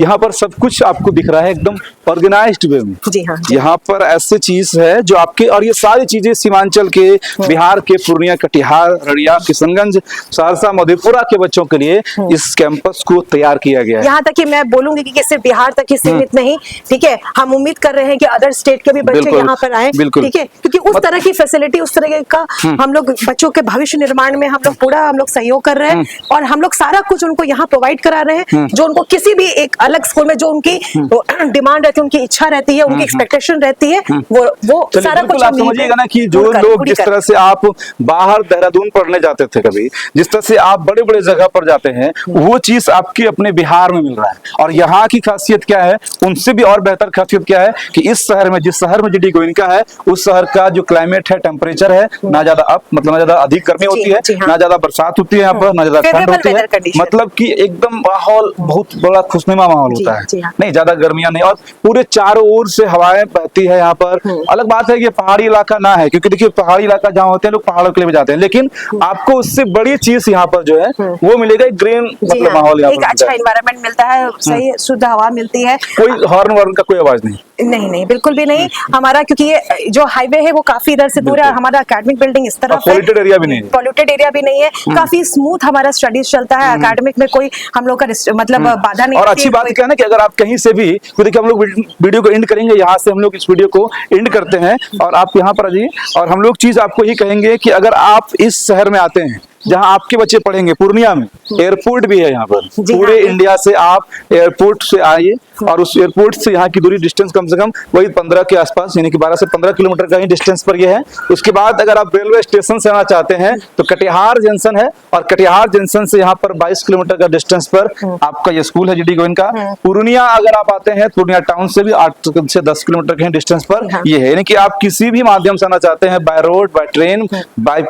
यहाँ पर सब कुछ आपको दिख रहा है एकदम ऑर्गेनाइज्ड वे में। जी हाँ, जी। यहाँ पर ऐसी चीज है जो आपके, और ये सारी चीजें सीमांचल के, बिहार के पूर्णिया, कटिहार, अररिया, किशनगंज, सहरसा, मधेपुरा के बच्चों के लिए इस कैंपस को तैयार किया गया है। यहाँ तक कि मैं बोलूंगी कि सिर्फ बिहार तक ही सीमित नहीं, ठीक है, हम उम्मीद कर रहे हैं कि अदर स्टेट के भी बच्चे बिल्कुल, यहाँ पर आए, बिल्कुल। ठीक है, क्योंकि उस तरह की फैसिलिटी, उस तरह का हम लोग बच्चों के भविष्य निर्माण में हम लोग सहयोग कर रहे हैं, और हम लोग सारा कुछ उनको यहाँ प्रोवाइड करा रहे हैं, जो उनको किसी भी एक अलग स्कूल में जो उनकी डिमांड रहती है, उनकी इच्छा रहती है, उनकी एक्सपेक्टेशन रहती है, वो सारा कुछ आप समझिएगा ना कि जो लोग जिस तरह से आप बाहर देहरादून पढ़ने जाते थे, कभी जिस तरह से आप बड़े बड़े जगह पर जाते हैं, वो चीज आपके अपने बिहार में मिल रहा है। और यहाँ की खासियत क्या है, उनसे भी और बेहतर खासियत क्या है कि इस शहर में, जिस शहर में जीडी गोयनका है, उस शहर का जो क्लाइमेट है, टेम्परेचर है, ना ज्यादा अप, मतलब ना ज्यादा अधिक गर्मी होती है, ना ज्यादा बरसात होती है यहाँ पर, ना ज्यादा ठंड होती है, मतलब कि एकदम माहौल बहुत बड़ा खुशनुमा माहौल होता है, नहीं ज्यादा गर्मियां नहीं, और पूरे चारों ओर से हवाएं बहती है यहाँ पर। अलग बात है कि पहाड़ी इलाका ना है, क्योंकि देखिए पहाड़ी इलाका जहाँ होते हैं लोग पहाड़ों के लिए भी जाते हैं, लेकिन आपको उससे बड़ी चीज यहाँ पर जो है वो मिलेगा, ग्रीन मतलब माहौल यहाँ पर, अच्छा एनवायरनमेंट मिलता है, सही शुद्ध हवा मिलती है, कोई हॉर्न वार्न का कोई आवाज नहीं, नहीं बिल्कुल भी नहीं हमारा, क्योंकि ये जो हाईवे है वो काफी इधर से दूर है, हमारा एकेडमिक बिल्डिंग इस तरफ है, पॉल्यूटेड एरिया भी नहीं है, पॉल्यूटेड एरिया भी नहीं है, काफी स्मूथ हमारा स्टडीज चलता है, एकेडमिक में कोई हम लोग का मतलब बाधा नहीं। और अच्छी बात क्या है ना कि अगर आप कहीं से भी, देखिए हम लोग वीडियो को एंड करेंगे, यहाँ से हम लोग इस वीडियो को एंड करते हैं, और आप यहाँ पर आ जाइए, और हम लोग चीज आपको ये कहेंगे कि अगर आप इस शहर में आते हैं जहां आपके बच्चे पढ़ेंगे, पूर्णिया में एयरपोर्ट भी है यहाँ पर, पूरे इंडिया से आप एयरपोर्ट से आइए, और उस एयरपोर्ट से यहाँ की दूरी डिस्टेंस कम से कम वही 15 के आसपास, यानी कि 12 से 15 किलोमीटर का ही डिस्टेंस पर ये है। उसके बाद अगर आप रेलवे स्टेशन से आना चाहते हैं तो कटिहार जंक्शन है, और कटिहार जंक्शन से यहाँ पर 22 किलोमीटर का डिस्टेंस पर आपका ये स्कूल है जीडी गोयनका। पूर्णिया अगर आप आते हैं, पूर्णिया टाउन से भी 8 से 10 किलोमीटर के डिस्टेंस पर ये है, यानी कि आप किसी भी माध्यम से आना चाहते हैं, by road, by train, by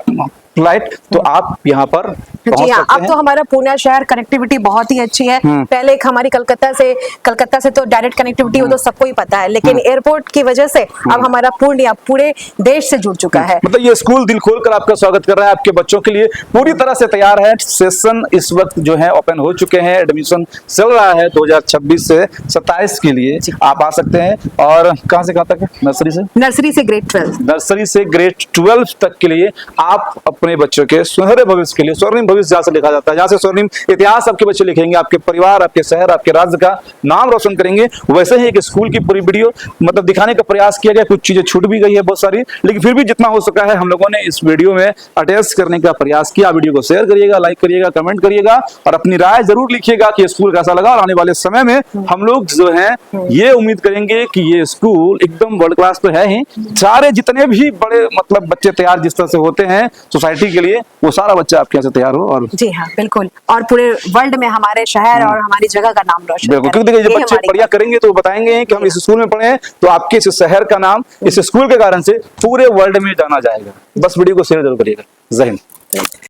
flight, तो आप यहाँ पर जी हाँ। अब तो हमारा पूर्णिया शहर कनेक्टिविटी बहुत ही अच्छी है, पहले एक हमारी कलकत्ता से तो डायरेक्ट कनेक्टिविटी वो तो सबको ही पता है, लेकिन एयरपोर्ट की वजह से अब हमारा पूर्णिया पूरे देश से जुड़ चुका है। मतलब ये स्कूल दिल खोलकर आपका स्वागत कर रहा है, आपके बच्चों के लिए पूरी तरह से तैयार है। सेशन इस वक्त जो है ओपन हो चुके हैं, एडमिशन चल रहा है 2026 से 27 के लिए, आप आ सकते हैं। और कहाँ से कहाँ तक है? नर्सरी से ग्रेड 12, नर्सरी से ग्रेड 12 तक के लिए आप अपने बच्चों के सुनहरे भविष्य के लिए, स्वर्णिम भविष्य जहाँ से लिखा जाता है, जहाँ से स्वर्णिम इतिहास आपके बच्चे लिखेंगे, आपके परिवार, आपके शहर, आपके राज्य का नाम रोशन करेंगे, वैसे ही एक स्कूल की पूरी वीडियो मतलब दिखाने का प्रयास किया गया। कुछ चीजें छूट भी गई है बहुत सारी, लेकिन फिर भी जितना हो सका है हम लोगों ने इस वीडियो में अटैच करने का प्रयास किया। वीडियो को शेयर करिएगा, लाइक करिएगा, कमेंट करिएगा, और अपनी राय जरूर लिखिएगा कि स्कूल कैसा लगा। और आने वाले समय में हम लोग जो है ये उम्मीद करेंगे कि ये स्कूल एकदम वर्ल्ड क्लास तो है ही, सारे जितने भी बड़े मतलब बच्चे तैयार जिस तरह से होते हैं सोसाइटी के लिए, वो सारा बच्चा आपके यहाँ से तैयार हो। और जी हाँ बिल्कुल, और पूरे वर्ल्ड में हमारे शहर और हमारी जगह का नाम रोशन बिल्कुल, क्योंकि देखिए जब बच्चे बढ़िया करेंगे तो बताएंगे कि हम इस स्कूल में पढ़े हैं, तो आपके इस शहर का नाम इस स्कूल के कारण से पूरे वर्ल्ड में जाना जाएगा। बस वीडियो को शेयर जरूर करिएगा। जय हिंद।